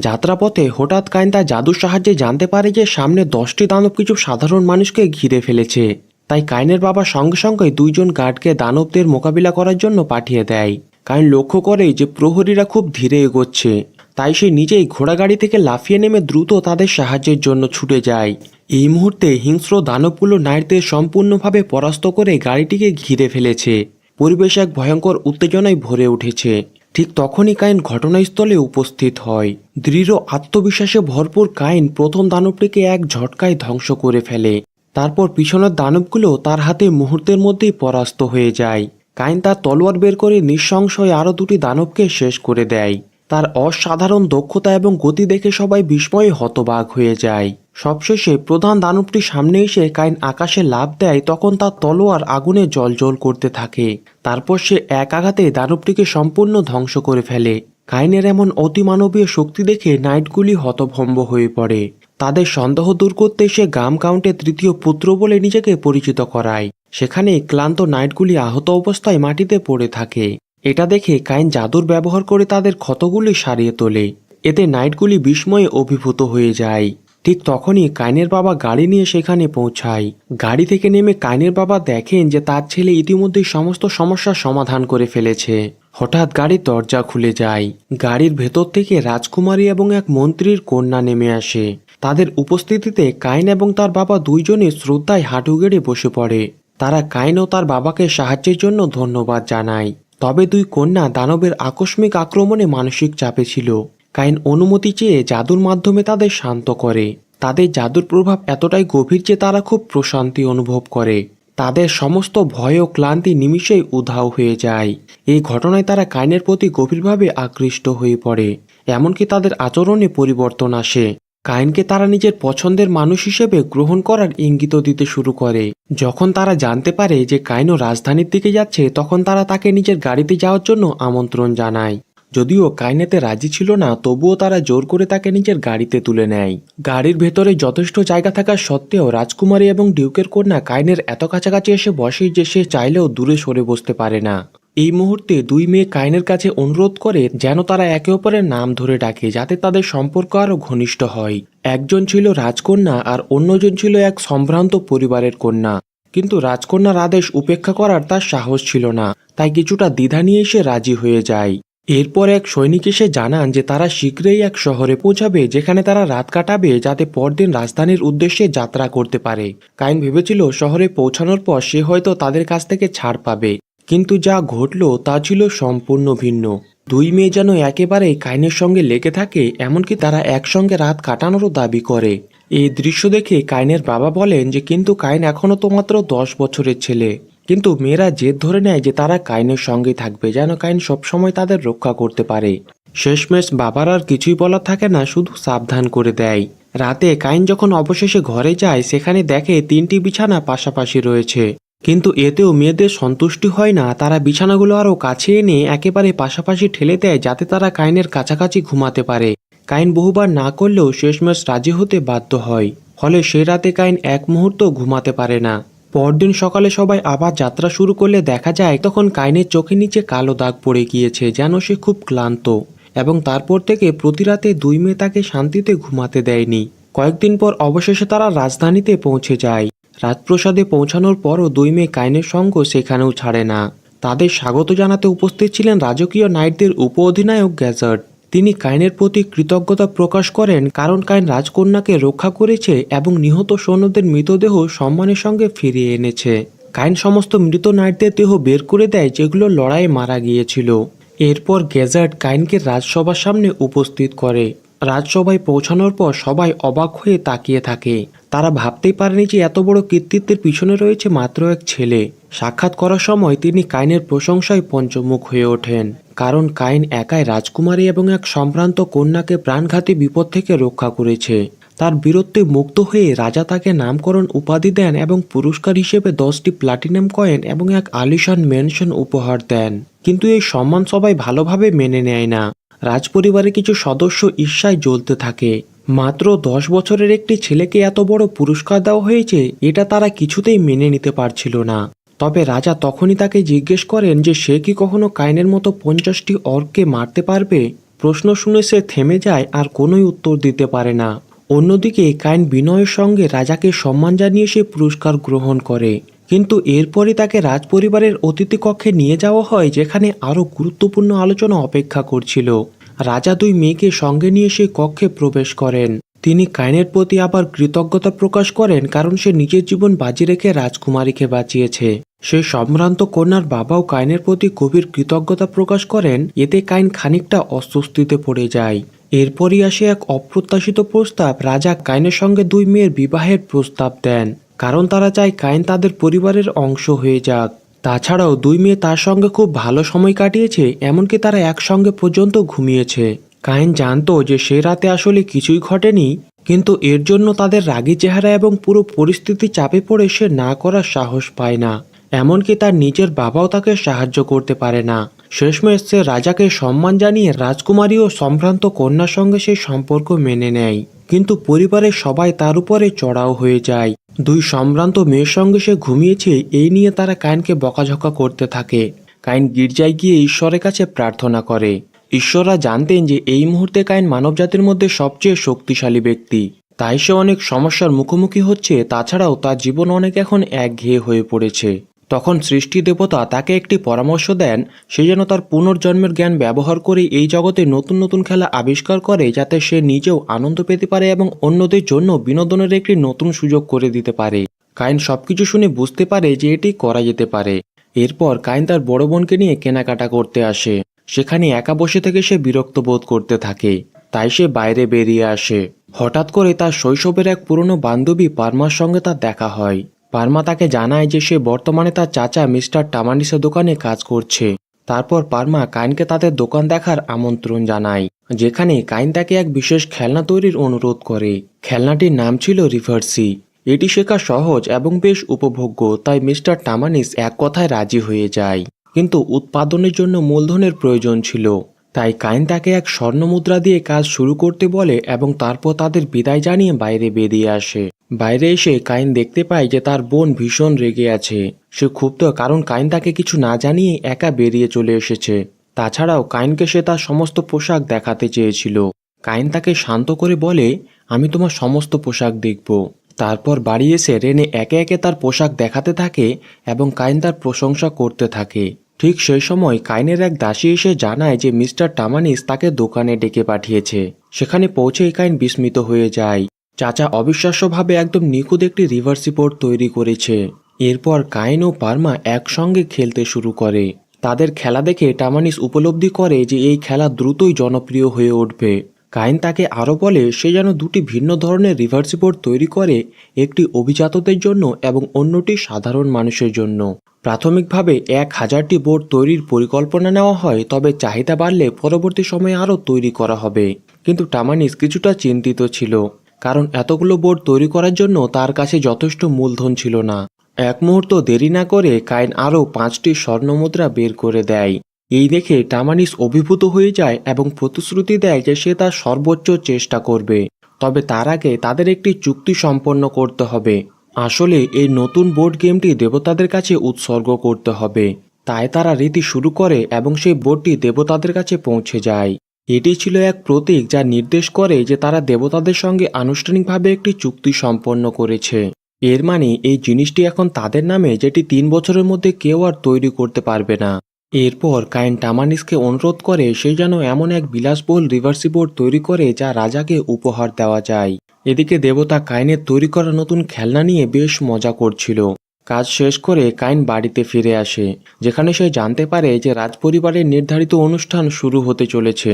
যাত্রাপথে হঠাৎ কাইন তার জাদুর সাহায্যে জানতে পারে যে সামনে 10টি দানব কিছু সাধারণ মানুষকে ঘিরে ফেলেছে। তাই কাইনের বাবা সঙ্গে সঙ্গে 2 জন গার্ডকে দানবদের মোকাবিলা করার জন্য পাঠিয়ে দেয়। কাইন লক্ষ্য করে যে প্রহরীরা খুব ধীরে এগোচ্ছে, তাই সে নিজেই ঘোড়াগাড়ি থেকে লাফিয়ে নেমে দ্রুত তাদের সাহায্যের জন্য ছুটে যায়। এই মুহূর্তে হিংস্র দানবগুলো নাইটদের সম্পূর্ণভাবে পরাস্ত করে গাড়িটিকে ঘিরে ফেলেছে। পরিবেশ এক ভয়ঙ্কর উত্তেজনায় ভরে উঠেছে। ঠিক তখনই কাইন ঘটনাস্থলে উপস্থিত হয়। দৃঢ় আত্মবিশ্বাসে ভরপুর কাইন প্রথম দানবটিকে এক ঝটকায় ধ্বংস করে ফেলে। তারপর পিছনের দানবগুলো তার হাতে মুহূর্তের মধ্যেই পরাস্ত হয়ে যায়। কাইন তার তলোয়ার বের করে নৃশংসয় আরও 2টি দানবকে শেষ করে দেয়। তার অসাধারণ দক্ষতা এবং গতি দেখে সবাই বিস্ময়ে হতবাক হয়ে যায়। সবশেষে প্রধান দানবটি সামনে এসে কাইন আকাশে লাফ দেয়, তখন তার তলোয়ার আগুনে জ্বলজ্বল করতে থাকে। তারপর সে এক আঘাতে দানবটিকে সম্পূর্ণ ধ্বংস করে ফেলে। কাইনের এমন অতিমানবীয় শক্তি দেখে নাইটগুলি হতভম্ব হয়ে পড়ে। তাদের সন্দেহ দূর করতে সে গাম কাউন্টের 3য় পুত্র বলে নিজেকে পরিচিত করায়। সেখানে ক্লান্ত নাইটগুলি আহত অবস্থায় মাটিতে পড়ে থাকে। এটা দেখে কাইন জাদুর ব্যবহার করে তাদের ক্ষতগুলি সারিয়ে তোলে। এতে নাইটগুলি বিস্ময়ে অভিভূত হয়ে যায়। ঠিক তখনই কাইনের বাবা গাড়ি নিয়ে সেখানে পৌঁছায়। গাড়ি থেকে নেমে কাইনের বাবা দেখেন যে তার ছেলে ইতিমধ্যেই সমস্ত সমস্যার সমাধান করে ফেলেছে। হঠাৎ গাড়ির দরজা খুলে যায়। গাড়ির ভেতর থেকে রাজকুমারী এবং এক মন্ত্রীর কন্যা নেমে আসে। তাদের উপস্থিতিতে কাইন এবং তার বাবা দুইজনই শ্রদ্ধায় হাঁটু গেড়ে বসে পড়ে। তারা কাইন ও তার বাবাকে সাহায্যের জন্য ধন্যবাদ জানায়। তবে দুই কন্যা দানবের আকস্মিক আক্রমণে মানসিক চাপে ছিল। কাইন অনুমতি চেয়ে জাদুর মাধ্যমে তাদের শান্ত করে। তাদের জাদুর প্রভাব এতটাই গভীর যে তারা খুব প্রশান্তি অনুভব করে। তাদের সমস্ত ভয় ও ক্লান্তি নিমিষেই উধাও হয়ে যায়। এই ঘটনায় তারা কাইনের প্রতি গভীরভাবে আকৃষ্ট হয়ে পড়ে। এমনকি তাদের আচরণে পরিবর্তন আসে। কাইনকে তারা নিজের পছন্দের মানুষ হিসেবে গ্রহণ করার ইঙ্গিত দিতে শুরু করে। যখন তারা জানতে পারে যে কাইনও রাজধানীর দিকে যাচ্ছে, তখন তারা তাকে নিজের গাড়িতে যাওয়ার জন্য আমন্ত্রণ জানায়। যদিও কাইন এতে রাজি ছিল না, তবুও তারা জোর করে তাকে নিজের গাড়িতে তুলে নেয়। গাড়ির ভেতরে যথেষ্ট জায়গা থাকা সত্ত্বেও রাজকুমারী এবং ডিউকের কন্যা কাইনের এত কাছাকাছি এসে বসে যে সে চাইলেও দূরে সরে বসতে পারে না। এই মুহূর্তে দুই মেয়ে কাইনের কাছে অনুরোধ করে যেন তারা একে অপরের নাম ধরে ডাকে, যাতে তাদের সম্পর্ক আরও ঘনিষ্ঠ হয়। একজন ছিল রাজকন্যা আর অন্যজন ছিল এক সম্ভ্রান্ত পরিবারের কন্যা। কিন্তু রাজকন্যার আদেশ উপেক্ষা করার তার সাহস ছিল না, তাই কিছুটা দ্বিধা নিয়ে সে রাজি হয়ে যায়। এরপর এক সৈনিক এসে জানান যে তারা শীঘ্রই এক শহরে পৌঁছাবে, যেখানে তারা রাত কাটাবে, যাতে পরদিন রাজধানীর উদ্দেশ্যে যাত্রা করতে পারে। কাইন ভেবেছিল শহরে পৌঁছানোর পর সে হয়তো তাদের কাছ থেকে ছাড় পাবে, কিন্তু যা ঘটল তা ছিল সম্পূর্ণ ভিন্ন। দুই মেয়ে যেন একেবারেই কাইনের সঙ্গে লেগে থাকে, এমনকি তারা একসঙ্গে রাত কাটানোরও দাবি করে। এই দৃশ্য দেখে কাইনের বাবা বলেন যে কিন্তু কাইন এখনও তো মাত্র 10 বছরের ছেলে। কিন্তু মেয়েরা জেদ ধরে নেয় যে তারা কাইনের সঙ্গে থাকবে, যেন কাইন সবসময় তাদের রক্ষা করতে পারে। শেষমেশ বাবার আর কিছুই বলার থাকে না, শুধু সাবধান করে দেয়। রাতে কাইন যখন অবশেষে ঘরে যায়, সেখানে দেখে 3টি বিছানা পাশাপাশি রয়েছে। কিন্তু এতেও মেয়েদের সন্তুষ্টি হয় না। তারা বিছানাগুলো আরও কাছে এনে একেবারে পাশাপাশি ঠেলে দেয়, যাতে তারা কাইনের কাছাকাছি ঘুমাতে পারে। কাইন বহুবার না করলেও শেষমেশ রাজি হতে বাধ্য হয়। ফলে সে রাতে কাইন এক মুহূর্ত ঘুমাতে পারে না। পরদিন সকালে সবাই আবার যাত্রা শুরু করলে দেখা যায় তখন কাইনের চোখের নিচে কালো দাগ পড়ে গিয়েছে, যেন সে খুব ক্লান্ত। এবং তারপর থেকে প্রতি রাতে দুই মেয়ে তাকে শান্তিতে ঘুমাতে দেয়নি। কয়েকদিন পর অবশেষে তারা রাজধানীতে পৌঁছে যায়। রাজপ্রাসাদে পৌঁছানোর পরও দুই মেয়ে কাইনের সঙ্গ সেখানেও ছাড়ে না। তাদের স্বাগত জানাতে উপস্থিত ছিলেন রাজকীয় নাইটদের উপ অধিনায়ক গ্যাজার্ড। তিনি কাইনের প্রতি কৃতজ্ঞতা প্রকাশ করেন, কারণ কাইন রাজকন্যাকে রক্ষা করেছে এবং নিহত সৈন্যদের মৃতদেহ সম্মানের সঙ্গে ফিরিয়ে এনেছে। কাইন সমস্ত মৃত নাইটদের দেহ বের করে দেয়, যেগুলো লড়াইয়ে মারা গিয়েছিল। এরপর গ্যাজার্ড কাইনকে রাজসভার সামনে উপস্থিত করে। রাজসভায় পৌঁছানোর পর সবাই অবাক হয়ে তাকিয়ে থাকে। তারা ভাবতেই পারেনি যে এত বড় কৃতিত্বের পিছনে রয়েছে মাত্র এক ছেলে। সাক্ষাৎ করার সময় তিনি কাইনের প্রশংসায় পঞ্চমুখ হয়ে ওঠেন, কারণ কাইন একাই রাজকুমারী এবং এক সম্ভ্রান্ত কন্যাকে প্রাণঘাতী বিপদ থেকে রক্ষা করেছে। তার বীরত্বে মুগ্ধ হয়ে রাজা তাকে নামকরণ উপাধি দেন এবং পুরস্কার হিসেবে 10টি প্লাটিনাম কয়েন এবং এক আলিশান ম্যানশন উপহার দেন। কিন্তু এই সম্মান সবাই ভালোভাবে মেনে নেয় না। রাজপরিবারের কিছু সদস্য ঈর্ষায় জ্বলতে থাকে। মাত্র 10 বছরের একটি ছেলেকে এত বড় পুরস্কার দেওয়া হয়েছে, এটা তারা কিছুতেই মেনে নিতে পারছিল না। তবে রাজা তখনই তাকে জিজ্ঞেস করেন যে সে কি কখনো কাইনের মতো 50টি অর্ককে মারতে পারবে। প্রশ্ন শুনে সে থেমে যায় আর কোনোই উত্তর দিতে পারে না। অন্যদিকে কাইন বিনয়ের সঙ্গে রাজাকে সম্মান জানিয়ে সে পুরস্কার গ্রহণ করে। কিন্তু এরপরই তাকে রাজপরিবারের অতিথি কক্ষে নিয়ে যাওয়া হয়, যেখানে আরও গুরুত্বপূর্ণ আলোচনা অপেক্ষা করছিল। রাজা দুই মেয়েকে সঙ্গে নিয়ে সেই কক্ষে প্রবেশ করেন। তিনি কাইনের প্রতি আবার কৃতজ্ঞতা প্রকাশ করেন, কারণ সে নিজের জীবন বাজি রেখে রাজকুমারীকে বাঁচিয়েছে। সেই সম্ভ্রান্ত কন্যার বাবাও কাইনের প্রতি গভীর কৃতজ্ঞতা প্রকাশ করেন। এতে কাইন খানিকটা অস্বস্তিতে পড়ে যায়। এরপরই আসে এক অপ্রত্যাশিত প্রস্তাব। রাজা কাইনের সঙ্গে দুই মেয়ের বিবাহের প্রস্তাব দেন, কারণ তারা চায় কাইন তাদের পরিবারের অংশ হয়ে যাক। তাছাড়াও দুই মেয়ে তার সঙ্গে খুব ভালো সময় কাটিয়েছে, এমনকি তারা একসঙ্গে পর্যন্ত ঘুমিয়েছে। কাইন জানতো যে সে রাতে আসলে কিছুই ঘটেনি, কিন্তু এর জন্য তাদের রাগী চেহারা এবং পুরো পরিস্থিতি চাপে পড়ে সে না করার সাহস পায় না। এমনকি তার নিজের বাবাও তাকে সাহায্য করতে পারে না। শেষমেশ সে রাজাকে সম্মান জানিয়ে রাজকুমারী ও সম্ভ্রান্ত কন্যার সঙ্গে সেই সম্পর্ক মেনে নেয়। কিন্তু পরিবারের সবাই তার উপরে চড়াও হয়ে যায়। দুই সম্ভ্রান্ত মেয়ের সঙ্গে সে ঘুমিয়েছে, এই নিয়ে তারা কাইনকে বকাঝকা করতে থাকে। কাইন গির্জায় গিয়ে ঈশ্বরের কাছে প্রার্থনা করে। ঈশ্বররা জানতেন যে এই মুহূর্তে কাইন মানবজাতির মধ্যে সবচেয়ে শক্তিশালী ব্যক্তি, তাই সে অনেক সমস্যার মুখোমুখি হচ্ছে। তাছাড়াও তার জীবন অনেক এখন একঘেয়ে হয়ে পড়েছে। তখন সৃষ্টি দেবতা তাকে একটি পরামর্শ দেন, সে যেন তার পুনর্জন্মের জ্ঞান ব্যবহার করে এই জগতে নতুন নতুন খেলা আবিষ্কার করে, যাতে সে নিজেও আনন্দ পেতে পারে এবং অন্যদের জন্য বিনোদনের একটি নতুন সুযোগ করে দিতে পারে। কাইন সবকিছু শুনে বুঝতে পারে যে এটি করা যেতে পারে। এরপর কাইন তার বড় বোনকে নিয়ে কেনাকাটা করতে আসে। সেখানে একা বসে থেকে সে বিরক্ত বোধ করতে থাকে, তাই সে বাইরে বেরিয়ে আসে। হঠাৎ করে তার শৈশবের এক পুরনো বান্ধবী পারমার সঙ্গে তার দেখা হয়। পারমা তাকে জানায় যে সে বর্তমানে তার চাচা মিস্টার টামানিসের দোকানে কাজ করছে। তারপর পারমা কাইনকে তাদের দোকান দেখার আমন্ত্রণ জানায়, যেখানে কাইন তাকে এক বিশেষ খেলনা তৈরির অনুরোধ করে। খেলনাটির নাম ছিল রিভার্সি। এটি শেখা সহজ এবং বেশ উপভোগ্য, তাই মিস্টার টামানিস এক কথায় রাজি হয়ে যায়। কিন্তু উৎপাদনের জন্য মূলধনের প্রয়োজন ছিল, তাই কাইন তাকে এক স্বর্ণমুদ্রা দিয়ে কাজ শুরু করতে বলে এবং তারপর তাদের বিদায় জানিয়ে বাইরে বেরিয়ে আসে। বাইরে এসে কাইন দেখতে পায় যে তার বোন ভীষণ রেগে আছে। সে ক্ষুব্ধ কারণ কাইন তাকে কিছু না জানিয়ে একা বেরিয়ে চলে এসেছে। তাছাড়াও কাইনকে সে তার সমস্ত পোশাক দেখাতে চেয়েছিল। কাইন তাকে শান্ত করে বলে, আমি তোমার সমস্ত পোশাক দেখব। তারপর বাড়ি এসে রেনে একে একে তার পোশাক দেখাতে থাকে এবং কাইন তার প্রশংসা করতে থাকে। ঠিক সেই সময় কাইনের এক দাসী এসে জানায় যে মিস্টার টামানিস তাকে দোকানে ডেকে পাঠিয়েছে। সেখানে পৌঁছেই কাইন বিস্মিত হয়ে যায়। চাচা অবিশ্বাস্যভাবে একদম নিখুঁত একটি রিভার্সি বোর্ড তৈরি করেছে। এরপর কাইন ও পারমা একসঙ্গে খেলতে শুরু করে। তাদের খেলা দেখে টামানিস উপলব্ধি করে যে এই খেলা দ্রুতই জনপ্রিয় হয়ে উঠবে। কাইন তাকে আরও বলে সে যেন দুটি ভিন্ন ধরনের রিভার্সি বোর্ড তৈরি করে, একটি অভিজাতদের জন্য এবং অন্যটি সাধারণ মানুষের জন্য। প্রাথমিকভাবে 1000টি বোর্ড তৈরির পরিকল্পনা নেওয়া হয়, তবে চাহিদা বাড়লে পরবর্তী সময়ে আরও তৈরি করা হবে। কিন্তু টামানিস কিছুটা চিন্তিত ছিল, কারণ এতগুলো বোর্ড তৈরি করার জন্য তার কাছে যথেষ্ট মূলধন ছিল না। এক মুহূর্ত দেরি না করে কাইন আরও 5টি স্বর্ণমুদ্রা বের করে দেয়। এই দেখে টামানিস অভিভূত হয়ে যায় এবং প্রতিশ্রুতি দেয় যে সে তার সর্বোচ্চ চেষ্টা করবে, তবে তার আগে তাদের একটি চুক্তি সম্পন্ন করতে হবে। আসলে এই নতুন বোর্ড গেমটি দেবতাদের কাছে উৎসর্গ করতে হবে। তাই তারা রীতি শুরু করে এবং সেই বোর্ডটি দেবতাদের কাছে পৌঁছে যায়। এটি ছিল এক প্রতীক যা নির্দেশ করে যে তারা দেবতাদের সঙ্গে আনুষ্ঠানিকভাবে একটি চুক্তি সম্পন্ন করেছে। এর মানে এই জিনিসটি এখন তাদের নামে, যেটি 3 বছরের মধ্যে কেউ আর তৈরি করতে পারবে না। এরপর কাইন টামানিসকে অনুরোধ করে সে যেন এমন এক বিলাসবহুল রিভার্সি বোর্ড তৈরি করে যা রাজাকে উপহার দেওয়া যায়। এদিকে দেবতা কাইনের তৈরি করা নতুন খেলনা নিয়ে বেশ মজা করছিল। কাজ শেষ করে কাইন বাড়িতে ফিরে আসে, যেখানে সে জানতে পারে যে রাজপরিবারের নির্ধারিত অনুষ্ঠান শুরু হতে চলেছে।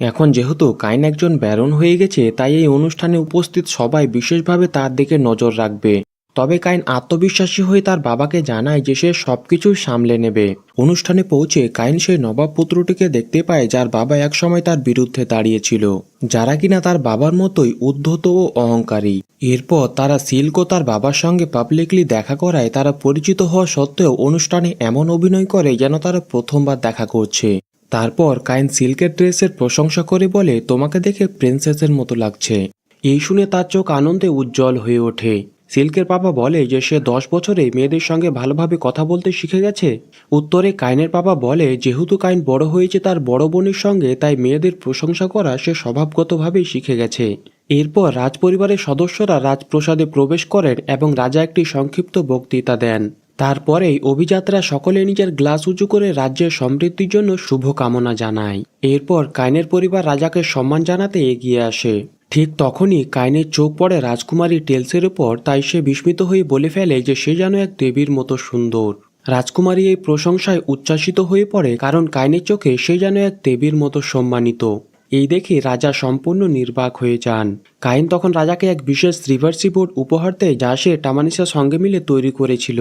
এখন যেহেতু কাইন একজন ব্যারন হয়ে গেছে, তাই এই অনুষ্ঠানে উপস্থিত সবাই বিশেষভাবে তার দিকে নজর রাখবে। তবে কাইন আত্মবিশ্বাসী হয়ে তার বাবাকে জানায় যে সে সবকিছু সামলে নেবে। অনুষ্ঠানে পৌঁছে কাইন সেই নবাব পুত্রটিকে দেখতে পায় যার বাবা একসময় তার বিরুদ্ধে দাঁড়িয়েছিল, যারা কিনা তার বাবার মতোই উদ্ধত ও অহংকারী। এরপর তারা সিল্ক ও তার বাবার সঙ্গে পাবলিকলি দেখা করায় তারা পরিচিত হওয়া সত্ত্বেও অনুষ্ঠানে এমন অভিনয় করে যেন তারা প্রথমবার দেখা করছে। তারপর কাইন সিল্কের ড্রেসের প্রশংসা করে বলে, তোমাকে দেখে প্রিন্সেসের মতো লাগছে। এই শুনে তার চোখ আনন্দে উজ্জ্বল হয়ে ওঠে। সিল্কের বাবা বলে যে সে 10 বছরে মেয়েদের সঙ্গে ভালোভাবে কথা বলতে শিখে গেছে। উত্তরে কাইনের বাবা বলে যেহেতু কাইন বড় হয়েছে তার বড় বোনের সঙ্গে, তাই মেয়েদের প্রশংসা করা সে স্বভাবগতভাবেই শিখে গেছে। এরপর রাজপরিবারের সদস্যরা রাজপ্রাসাদে প্রবেশ করেন এবং রাজা একটি সংক্ষিপ্ত বক্তৃতা দেন। তারপরেই অভিজাতরা সকলে নিজের গ্লাস উঁচু করে রাজ্যের সমৃদ্ধির জন্য শুভকামনা জানায়। এরপর কাইনের পরিবার রাজাকে সম্মান জানাতে এগিয়ে আসে। ঠিক তখনই কাইনের চোখ পড়ে রাজকুমারী টেলসের উপর, তাই সে বিস্মিত হয়ে বলে ফেলে যে সে যেন এক দেবীর মতো সুন্দর। রাজকুমারী এই প্রশংসায় উচ্ছ্বাসিত হয়ে পড়ে, কারণ কাইনের চোখে সে যেন এক দেবীর মতো সম্মানিত। এই দেখে রাজা সম্পূর্ণ নির্বাক হয়ে যান। কাইন তখন রাজাকে এক বিশেষ রিভার্সি বোর্ড উপহার দেয় যা সে টামানিসের সঙ্গে মিলে তৈরি করেছিল।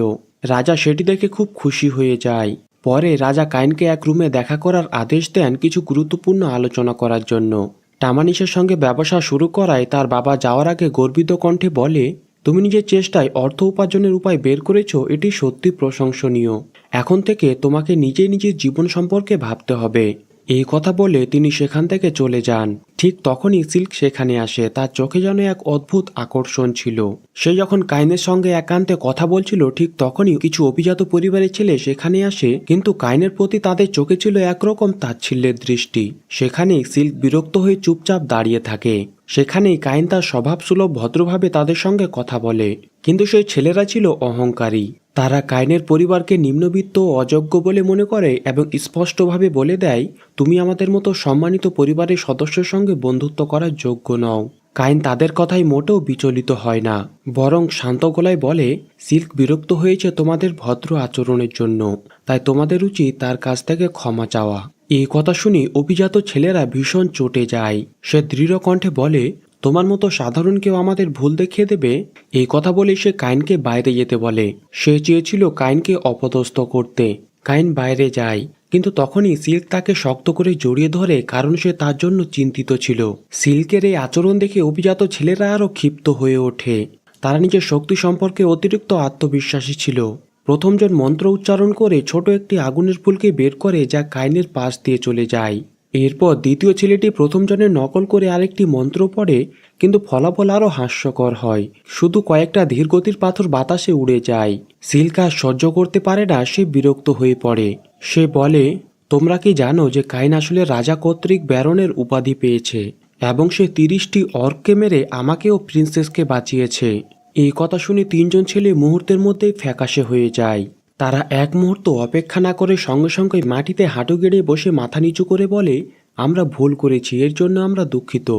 রাজা সেটি দেখে খুব খুশি হয়ে যায়। পরে রাজা কাইনকে এক রুমে দেখা করার আদেশ দেন কিছু গুরুত্বপূর্ণ আলোচনা করার জন্য। টামানিসের সঙ্গে ব্যবসা শুরু করায় তার বাবা যাওয়ার আগে গর্বিত কণ্ঠে বলে, তুমি নিজের চেষ্টায় অর্থ উপার্জনের উপায় বের করেছো, এটি সত্যি প্রশংসনীয়। এখন থেকে তোমাকে নিজেই নিজের জীবন সম্পর্কে ভাবতে হবে। এই কথা বলে তিনি সেখান থেকে চলে যান। ঠিক তখনই সিল্ক সেখানে আসে। তার চোখে যেন এক অদ্ভুত আকর্ষণ ছিল। সে যখন কাইনের সঙ্গে একান্তে কথা বলছিল, ঠিক তখনই কিছু অভিজাত পরিবারের ছেলে সেখানে আসে, কিন্তু কাইনের প্রতি তাদের চোখে ছিল একরকম তাচ্ছিল্যের দৃষ্টি। সেখানেই সিল্ক বিরক্ত হয়ে চুপচাপ দাঁড়িয়ে থাকে। সেখানেই কাইন তার স্বভাবসুলভ ভদ্রভাবে তাদের সঙ্গে কথা বলে, কিন্তু সেই ছেলেরা ছিল অহংকারী। তারা কাইনের পরিবারকে নিম্নবিত্ত ও অযোগ্য বলে মনে করে এবং স্পষ্টভাবে বলে দেয়, তুমি আমাদের মতো সম্মানিত পরিবারের সদস্যের সঙ্গে বন্ধুত্ব করার যোগ্য নও। কাইন তাদের কথায় মোটেও বিচলিত হয় না, বরং শান্ত গলায় বলে, সিল্ক বিরক্ত হয়েছে তোমাদের ভদ্র আচরণের জন্য, তাই তোমাদের উচিত তার কাছ থেকে ক্ষমা চাওয়া। এই কথা শুনে অভিজাত ছেলেরা ভীষণ চটে যায়। সে দৃঢ় কণ্ঠে বলে, তোমার মতো সাধারণ কেউ আমাদের ভুল দেখিয়ে দেবে? এই কথা বলে সে কাইনকে বাইরে যেতে বলে। সে চেয়েছিল কাইনকে অপদস্থ করতে। কাইন বাইরে যায়, কিন্তু তখনই সিল্ক তাকে শক্ত করে জড়িয়ে ধরে, কারণ সে তার জন্য চিন্তিত ছিল। সিল্কের এই আচরণ দেখে অভিজাত ছেলেরা আরও ক্ষিপ্ত হয়ে ওঠে। তারা নিজের শক্তি সম্পর্কে অতিরিক্ত আত্মবিশ্বাসী ছিল। প্রথমজন মন্ত্র উচ্চারণ করে ছোট একটি আগুনের ফুলকে বের করে, যা কাইনের পাশ দিয়ে চলে যায়। এরপর দ্বিতীয় ছেলেটি প্রথমজনের নকল করে আরেকটি মন্ত্র পড়ে, কিন্তু ফলাফল আরও হাস্যকর হয়। শুধু কয়েকটা ধীরগতির পাথর বাতাসে উড়ে যায়। সিল্ক আর সহ্য করতে পারে না, সে বিরক্ত হয়ে পড়ে। সে বলে, তোমরা কি জানো যে কাইন আসলে রাজা কর্তৃক ব্যারনের উপাধি পেয়েছে এবং সে 30টি অর্ককে মেরে আমাকে ও প্রিন্সেসকে বাঁচিয়েছে? এই কথা শুনে তিনজন ছেলে মুহূর্তের মধ্যেই ফ্যাকাশে হয়ে যায়। তারা এক মুহূর্ত অপেক্ষা না করে সঙ্গে সঙ্গে মাটিতে হাঁটু গেড়ে বসে মাথা নিচু করে বলে, আমরা ভুল করেছি, এর জন্য আমরা দুঃখিত।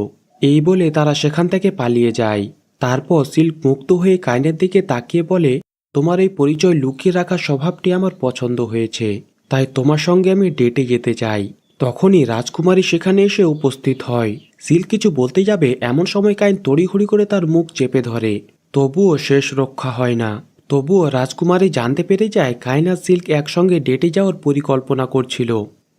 এই বলে তারা সেখান থেকে পালিয়ে যায়। তারপর সিল্ক মুক্ত হয়ে কাইনের দিকে তাকিয়ে বলে, তোমার এই পরিচয় লুকিয়ে রাখা স্বভাবটি আমার পছন্দ হয়েছে, তাই তোমার সঙ্গে আমি ডেটে যেতে চাই। তখনই রাজকুমারী সেখানে এসে উপস্থিত হয়। সিল্ক কিছু বলতে যাবে, এমন সময় কাইন তড়িঘড়ি করে তার মুখ চেপে ধরে। তবুও শেষ রক্ষা হয় না। তবুও রাজকুমারী জানতে পেরে যায় কাইন আর সিল্ক একসঙ্গে ডেটে যাওয়ার পরিকল্পনা করছিল।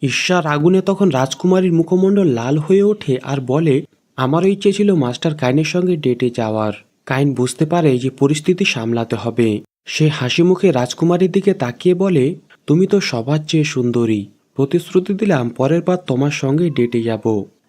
ঈর্ষার আগুনে তখন রাজকুমারীর মুখমণ্ডল লাল হয়ে ওঠে আর বলে, আমারও ইচ্ছে ছিল মাস্টার কাইনের সঙ্গে ডেটে যাওয়ার। কাইন বুঝতে পারে যে পরিস্থিতি সামলাতে হবে। সে হাসি মুখে রাজকুমারীর দিকে তাকিয়ে বলে, তুমি তো সবার চেয়ে সুন্দরী, প্রতিশ্রুতি দিলাম পরের বার তোমার সঙ্গে ডেটে যাব।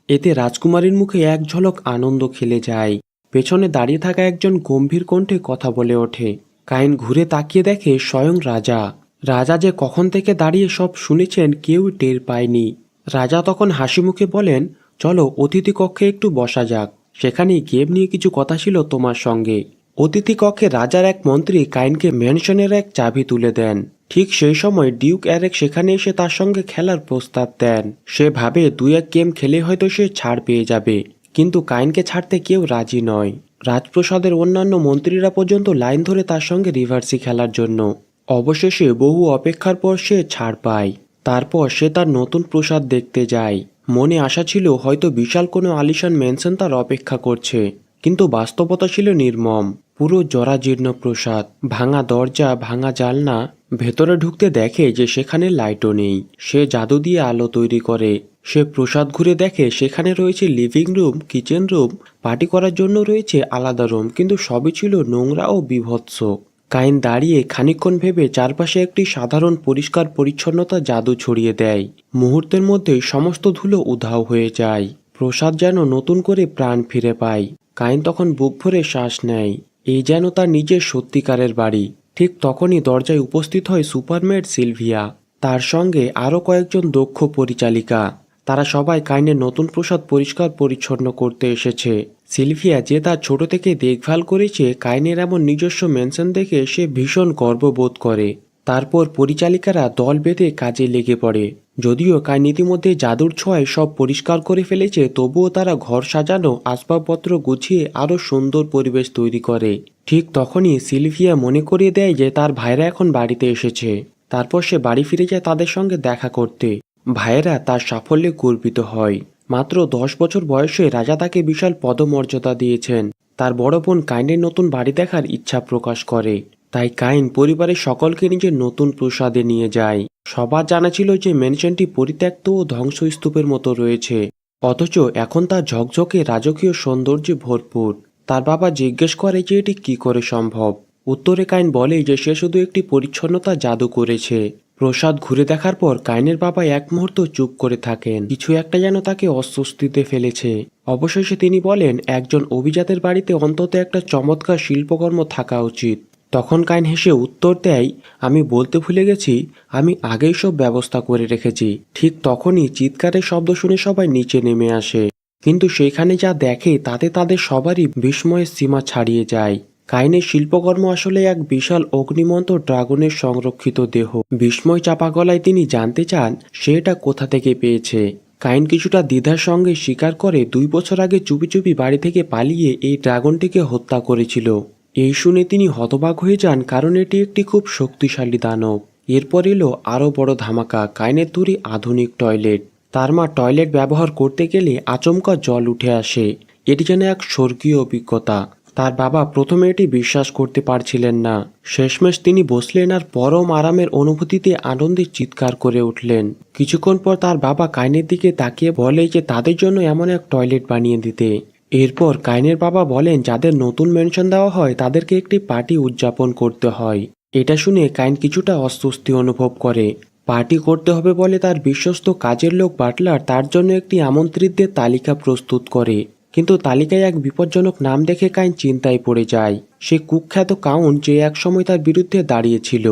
এতে রাজকুমারীর মুখে এক ঝলক আনন্দ খেলে যায়। পেছনে দাঁড়িয়ে থাকা একজন গম্ভীর কণ্ঠে কথা বলে ওঠে। কাইন ঘুরে তাকিয়ে দেখে স্বয়ং রাজা। রাজা যে কখন থেকে দাঁড়িয়ে সব শুনেছেন কেউ টের পায়নি। রাজা তখন হাসি মুখে বলেন, চলো অতিথি কক্ষে একটু বসা যাক, সেখানে গেম নিয়ে কিছু কথা ছিল তোমার সঙ্গে। অতিথি কক্ষে রাজার এক মন্ত্রী কাইনকে ম্যানশনের এক চাবি তুলে দেন। ঠিক সেই সময় ডিউক অ্যারেক সেখানে এসে তার সঙ্গে খেলার প্রস্তাব দেন। সে ভাবে 2-1 গেম খেলে হয়তো সে ছাড় পেয়ে যাবে, কিন্তু কাইনকে ছাড়তে কেউ রাজি নয়। রাজপ্রসাদের অন্যান্য মন্ত্রীরা পর্যন্ত লাইন ধরে তার সঙ্গে রিভার্সি খেলার জন্য। অবশেষে বহু অপেক্ষার পর সে ছাড় পায়। তারপর সে তার নতুন প্রাসাদ দেখতে যায়। মনে আশা ছিল হয়তো বিশাল কোনো আলিশান ম্যানশন তার অপেক্ষা করছে, কিন্তু বাস্তবতা ছিল নির্মম। পুরো জরাজীর্ণ প্রাসাদ, ভাঙা দরজা, ভাঙা জানলা। ভেতরে ঢুকতে দেখে যে সেখানে লাইটও নেই। সে জাদু দিয়ে আলো তৈরি করে। সে প্রাসাদ ঘুরে দেখে সেখানে রয়েছে living room, kitchen room, party করার জন্য রয়েছে আলাদা রুম, কিন্তু সবই ছিল নোংরা ও বীভৎস। কাইন দাঁড়িয়ে খানিকক্ষণ ভেবে চারপাশে একটি সাধারণ পরিষ্কার পরিচ্ছন্নতা জাদু ছড়িয়ে দেয়। মুহূর্তের মধ্যেই সমস্ত ধুলো উধাও হয়ে যায়। প্রাসাদ যেন নতুন করে প্রাণ ফিরে পায়। কাইন তখন বুক ভরে শ্বাস নেয়। এই যেন তার নিজের সত্যিকারের বাড়ি। ঠিক তখনই দরজায় উপস্থিত হয় সুপারমেড সিলভিয়া। তার সঙ্গে আরও কয়েকজন দক্ষ পরিচালিকা। তারা সবাই কাইনের নতুন প্রাসাদ পরিষ্কার পরিচ্ছন্ন করতে এসেছে। সিলভিয়া, যে তার ছোট থেকে দেখভাল করেছে কাইনের এমন নিজস্ব ম্যানশন দেখে, সে ভীষণ গর্ববোধ করে। তারপর পরিচালিকারা দল বেঁধে কাজে লেগে পড়ে। যদিও কাইন ইতিমধ্যে জাদুর ছোঁয়ায় সব পরিষ্কার করে ফেলেছে, তবুও তারা ঘর সাজানো, আসবাবপত্র গুছিয়ে আরও সুন্দর পরিবেশ তৈরি করে। ঠিক তখনই সিলভিয়া মনে করিয়ে দেয় যে তার ভাইরা এখন বাড়িতে এসেছে। তারপর সে বাড়ি ফিরে যায় তাদের সঙ্গে দেখা করতে। ভাইয়েরা তার সাফল্যে গর্বিত হয়। মাত্র 10 বছর বয়সে রাজা তাকে বিশাল পদমর্যাদা দিয়েছেন। তার বড় বোন কাইনের নতুন বাড়ি দেখার ইচ্ছা প্রকাশ করে। তাই কাইন পরিবারের সকলকে নিজের নতুন প্রাসাদে নিয়ে যায়। সবার জানা ছিল যে ম্যানশনটি পরিত্যক্ত ও ধ্বংসস্তূপের মতো রয়েছে, অথচ এখন তা ঝকঝকে রাজকীয় সৌন্দর্যে ভরপুর। তার বাবা জিজ্ঞেস করে যে এটি কি করে সম্ভব। উত্তরে কাইন বলে যে সে শুধু একটি পরিচ্ছন্নতা জাদু করেছে। প্রাসাদ ঘুরে দেখার পর কাইনের বাবা এক মুহূর্ত চুপ করে থাকেন। কিছু একটা যেন তাকে অস্বস্তিতে ফেলেছে। অবশেষে তিনি বলেন, একজন অভিজাতের বাড়িতে অন্তত একটা চমৎকার শিল্পকর্ম থাকা উচিত। তখন কাইন হেসে উত্তর দেয়, আমি বলতে ভুলে গেছি, আমি আগেই সব ব্যবস্থা করে রেখেছি। ঠিক তখনই চিৎকারের শব্দ শুনে সবাই নিচে নেমে আসে। কিন্তু সেখানে যা দেখে তাতে তাদের সবারই বিস্ময়ের সীমা ছাড়িয়ে যায়। কাইনের শিল্পকর্ম আসলে এক বিশাল অগ্নিমন্ত ড্রাগনের সংরক্ষিত দেহ। বিস্ময় চাপা গলায় তিনি জানতে চান সে এটা কোথা থেকে পেয়েছে। কাইন কিছুটা দ্বিধার সঙ্গে স্বীকার করে 2 বছর আগে চুপি চুপি বাড়ি থেকে পালিয়ে এই ড্রাগনটিকে হত্যা করেছিল। এই শুনে তিনি হতবাক হয়ে যান, কারণ এটি একটি খুব শক্তিশালী দানব। এরপর এলো আরও বড় ধামাকা, কাইনের তৈরি আধুনিক টয়লেট। তার মা টয়লেট ব্যবহার করতে গেলে আচমকা জল উঠে আসে। এটি যেন এক স্বর্গীয় অভিজ্ঞতা। তার বাবা প্রথমে এটি বিশ্বাস করতে পারছিলেন না। শেষমেশ তিনি বসলেন আর পরম আরামের অনুভূতিতে আনন্দে চিৎকার করে উঠলেন। কিছুক্ষণ পর তার বাবা কাইনের দিকে তাকিয়ে বলে যে তাদের জন্য এমন এক টয়লেট বানিয়ে দিতে। এরপর কাইনের বাবা বলেন যাদের নতুন মেনশন দেওয়া হয় তাদেরকে একটি পার্টি উদযাপন করতে হয়। এটা শুনে কাইন কিছুটা অস্বস্তি অনুভব করে। পার্টি করতে হবে বলে তার বিশ্বস্ত কাজের লোক বাটলার তার জন্য একটি আমন্ত্রিতদের তালিকা প্রস্তুত করে। কিন্তু তালিকায় এক বিপজ্জনক নাম দেখে কাইন চিন্তায় পড়ে যায়। সে কুখ্যাত কাউন্ট, যে একসময় তার বিরুদ্ধে দাঁড়িয়েছিল।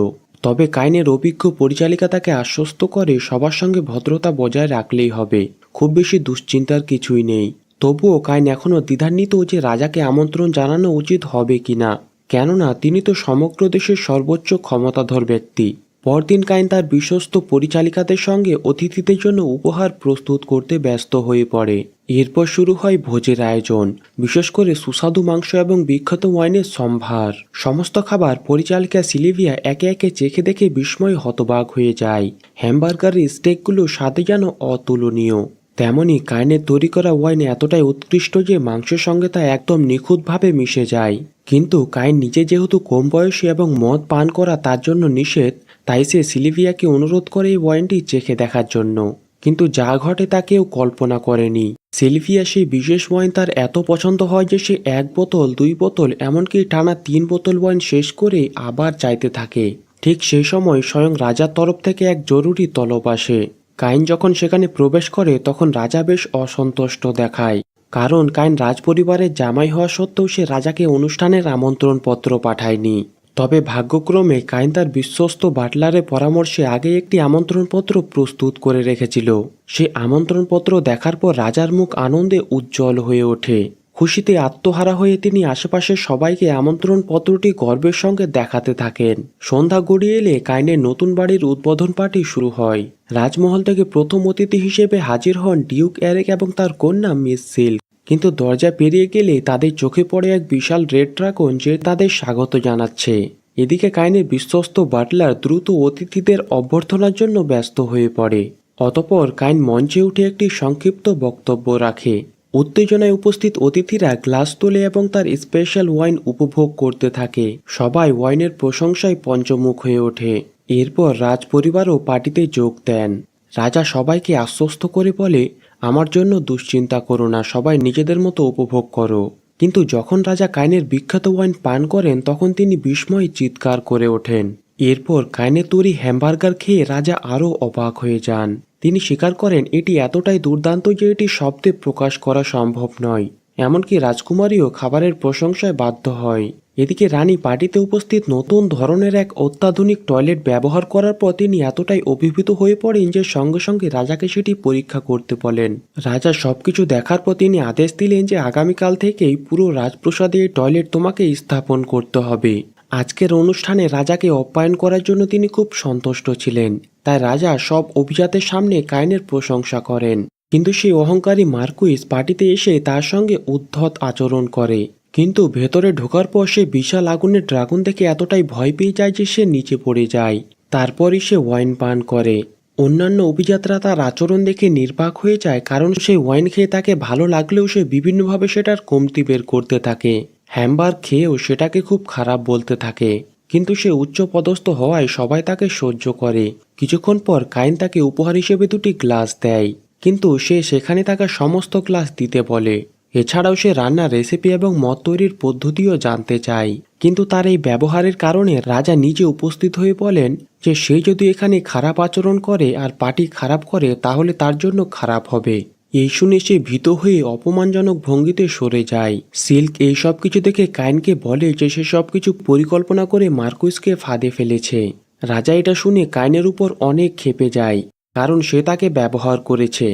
তবে কাইনের অভিজ্ঞ পরিচালিকা তাকে আশ্বস্ত করে সবার সঙ্গে ভদ্রতা বজায় রাখলেই হবে, খুব বেশি দুশ্চিন্তার কিছুই নেই। তবুও কাইন এখনও দ্বিধান্বিত যে রাজাকে আমন্ত্রণ জানানো উচিত হবে কিনা, কেননা তিনি তো সমগ্র দেশের সর্বোচ্চ ক্ষমতাধর ব্যক্তি। পরদিন কাইন তার বিশ্বস্ত পরিচালিকাদের সঙ্গে অতিথিদের জন্য উপহার প্রস্তুত করতে ব্যস্ত হয়ে পড়ে। এরপর শুরু হয় ভোজের আয়োজন, বিশেষ করে সুস্বাদু মাংস এবং বিখ্যাত ওয়াইনের সম্ভার। সমস্ত খাবার পরিচালিকা সিলিভিয়া একে একে চেখে দেখে বিস্ময়ে হতবাক হয়ে যায়। হ্যামবার্গারের স্টেকগুলো স্বাদে যেন অতুলনীয়। তেমনি কাইনের তৈরি করা ওয়াইন এতটাই উৎকৃষ্ট যে মাংসের সঙ্গে তা একদম নিখুঁতভাবে মিশে যায়। কিন্তু কাইন নিজে যেহেতু কম বয়সী এবং মদ পান করা তার জন্য নিষেধ, তাই সে সিলিভিয়াকে অনুরোধ করে এই ওয়াইনটি চেখে দেখার জন্য। কিন্তু যা ঘটে তা কেউ কল্পনা করেনি। সিলভিয়া সেই বিশেষ ওয়াইন তার এত পছন্দ হয় যে সে 1 বোতল, 2 বোতল, এমনকি টানা 3 বোতল ওয়াইন শেষ করে আবার চাইতে থাকে। ঠিক সেই সময় স্বয়ং রাজার তরফ থেকে এক জরুরি তলব আসে। কাইন যখন সেখানে প্রবেশ করে তখন রাজা বেশ অসন্তুষ্ট দেখায়, কারণ কাইন রাজপরিবারের জামাই হওয়া সত্ত্বেও সে রাজাকে অনুষ্ঠানের আমন্ত্রণ পত্র পাঠায়নি। তবে ভাগ্যক্রমে কাইন তার বিশ্বস্ত বাটলারের পরামর্শে আগে একটি আমন্ত্রণপত্র প্রস্তুত করে রেখেছিল। সে আমন্ত্রণপত্র দেখার পর রাজার মুখ আনন্দে উজ্জ্বল হয়ে ওঠে। খুশিতে আত্মহারা হয়ে তিনি আশেপাশের সবাইকে আমন্ত্রণপত্রটি গর্বের সঙ্গে দেখাতে থাকেন। সন্ধ্যা গড়িয়ে এলে কাইনের নতুন বাড়ির উদ্বোধন পার্টি শুরু হয়। রাজমহল থেকে প্রথম অতিথি হিসেবে হাজির হন ডিউক এরিক এবং তার কন্যা মিস সিল্ক। কিন্তু দরজা পেরিয়ে গেলে তাদের চোখে পড়ে এক বিশাল রেড ড্রাগন, যে তাদের স্বাগত জানাচ্ছে। এদিকে কাইনের বিশ্বস্ত বাটলার দ্রুত অতিথিদের অভ্যর্থনার জন্য ব্যস্ত হয়ে পড়ে। অতঃপর কাইন মঞ্চে উঠে একটি সংক্ষিপ্ত বক্তব্য রাখে। উত্তেজনায় উপস্থিত অতিথিরা গ্লাস তোলে এবং তার স্পেশাল ওয়াইন উপভোগ করতে থাকে। সবাই ওয়াইনের প্রশংসায় পঞ্চমুখ হয়ে ওঠে। এরপর রাজপরিবারও পার্টিতে যোগ দেন। রাজা সবাইকে আশ্বস্ত করে বলে, আমার জন্য দুশ্চিন্তা করো না, সবাই নিজেদের মতো উপভোগ করো। কিন্তু যখন রাজা কাইনের বিখ্যাত ওয়াইন পান করেন তখন তিনি বিস্ময়ে চিৎকার করে ওঠেন। এরপর কাইনের তৈরি হ্যামবার্গার খেয়ে রাজা আরও অবাক হয়ে যান। তিনি স্বীকার করেন এটি এতটাই দুর্দান্ত যে এটি শব্দে প্রকাশ করা সম্ভব নয়। এমনকি রাজকুমারীও খাবারের প্রশংসায় বাধ্য হয়। এদিকে রানী পার্টিতে উপস্থিত নতুন ধরনের এক অত্যাধুনিক টয়লেট ব্যবহার করার পর তিনি এতটাই অভিভূত হয়ে পড়েন যে সঙ্গে সঙ্গে রাজাকে সেটি পরীক্ষা করতে বলেন। রাজা সবকিছু দেখার পর তিনি আদেশ দিলেন যে আগামীকাল থেকেই পুরো রাজপ্রাসাদে এই টয়লেট তোমাকে স্থাপন করতে হবে। আজকের অনুষ্ঠানে রাজাকে আপ্যায়ন করার জন্য তিনি খুব সন্তুষ্ট ছিলেন। তাই রাজা সব অভিজাতের সামনে কাইনের প্রশংসা করেন। কিন্তু সেই অহংকারী মার্কুইস পার্টিতে এসে তার সঙ্গে উদ্ধত আচরণ করে। কিন্তু ভেতরে ঢোকার পর সে বিশাল আগুনের ড্রাগন দেখে এতটাই ভয় পেয়ে যায় যে সে নিচে পড়ে যায়। তারপরই সে ওয়াইন পান করে। অন্যান্য অভিজাতরা তার আচরণ দেখে নির্বাক হয়ে যায়, কারণ সেই ওয়াইন খেয়ে তাকে ভালো লাগলেও সে বিভিন্নভাবে সেটার কমতি বের করতে থাকে। হ্যামবার্গ খেয়েও সেটাকে খুব খারাপ বলতে থাকে। কিন্তু সে উচ্চ পদস্থ হওয়ায় সবাই তাকে সহ্য করে। কিছুক্ষণ পর কাইন তাকে উপহার হিসেবে 2টি গ্লাস দেয়, কিন্তু সে সেখানে থাকা সমস্ত গ্লাস দিতে বলে। এছাড়াও সে রান্নার রেসিপি এবং মদ তৈরির পদ্ধতিও জানতে চায়। কিন্তু তার এই ব্যবহারের কারণে রাজা নিজে উপস্থিত হয়ে বলেন যে সে যদি এখানে খারাপ আচরণ করে আর পার্টি খারাপ করে তাহলে তার জন্য খারাপ হবে। এই শুনে সে ভীত হয়ে অপমানজনক ভঙ্গিতে সরে যায়। সিল্ক এই সব কিছু দেখে কাইনকে বলে যে সে সবকিছু পরিকল্পনা করে মার্কুইসকে ফাঁদে ফেলেছে। রাজা এটা শুনে কাইনের উপর অনেক ক্ষেপে যায়, কারণ সে তাকে ব্যবহার করেছে।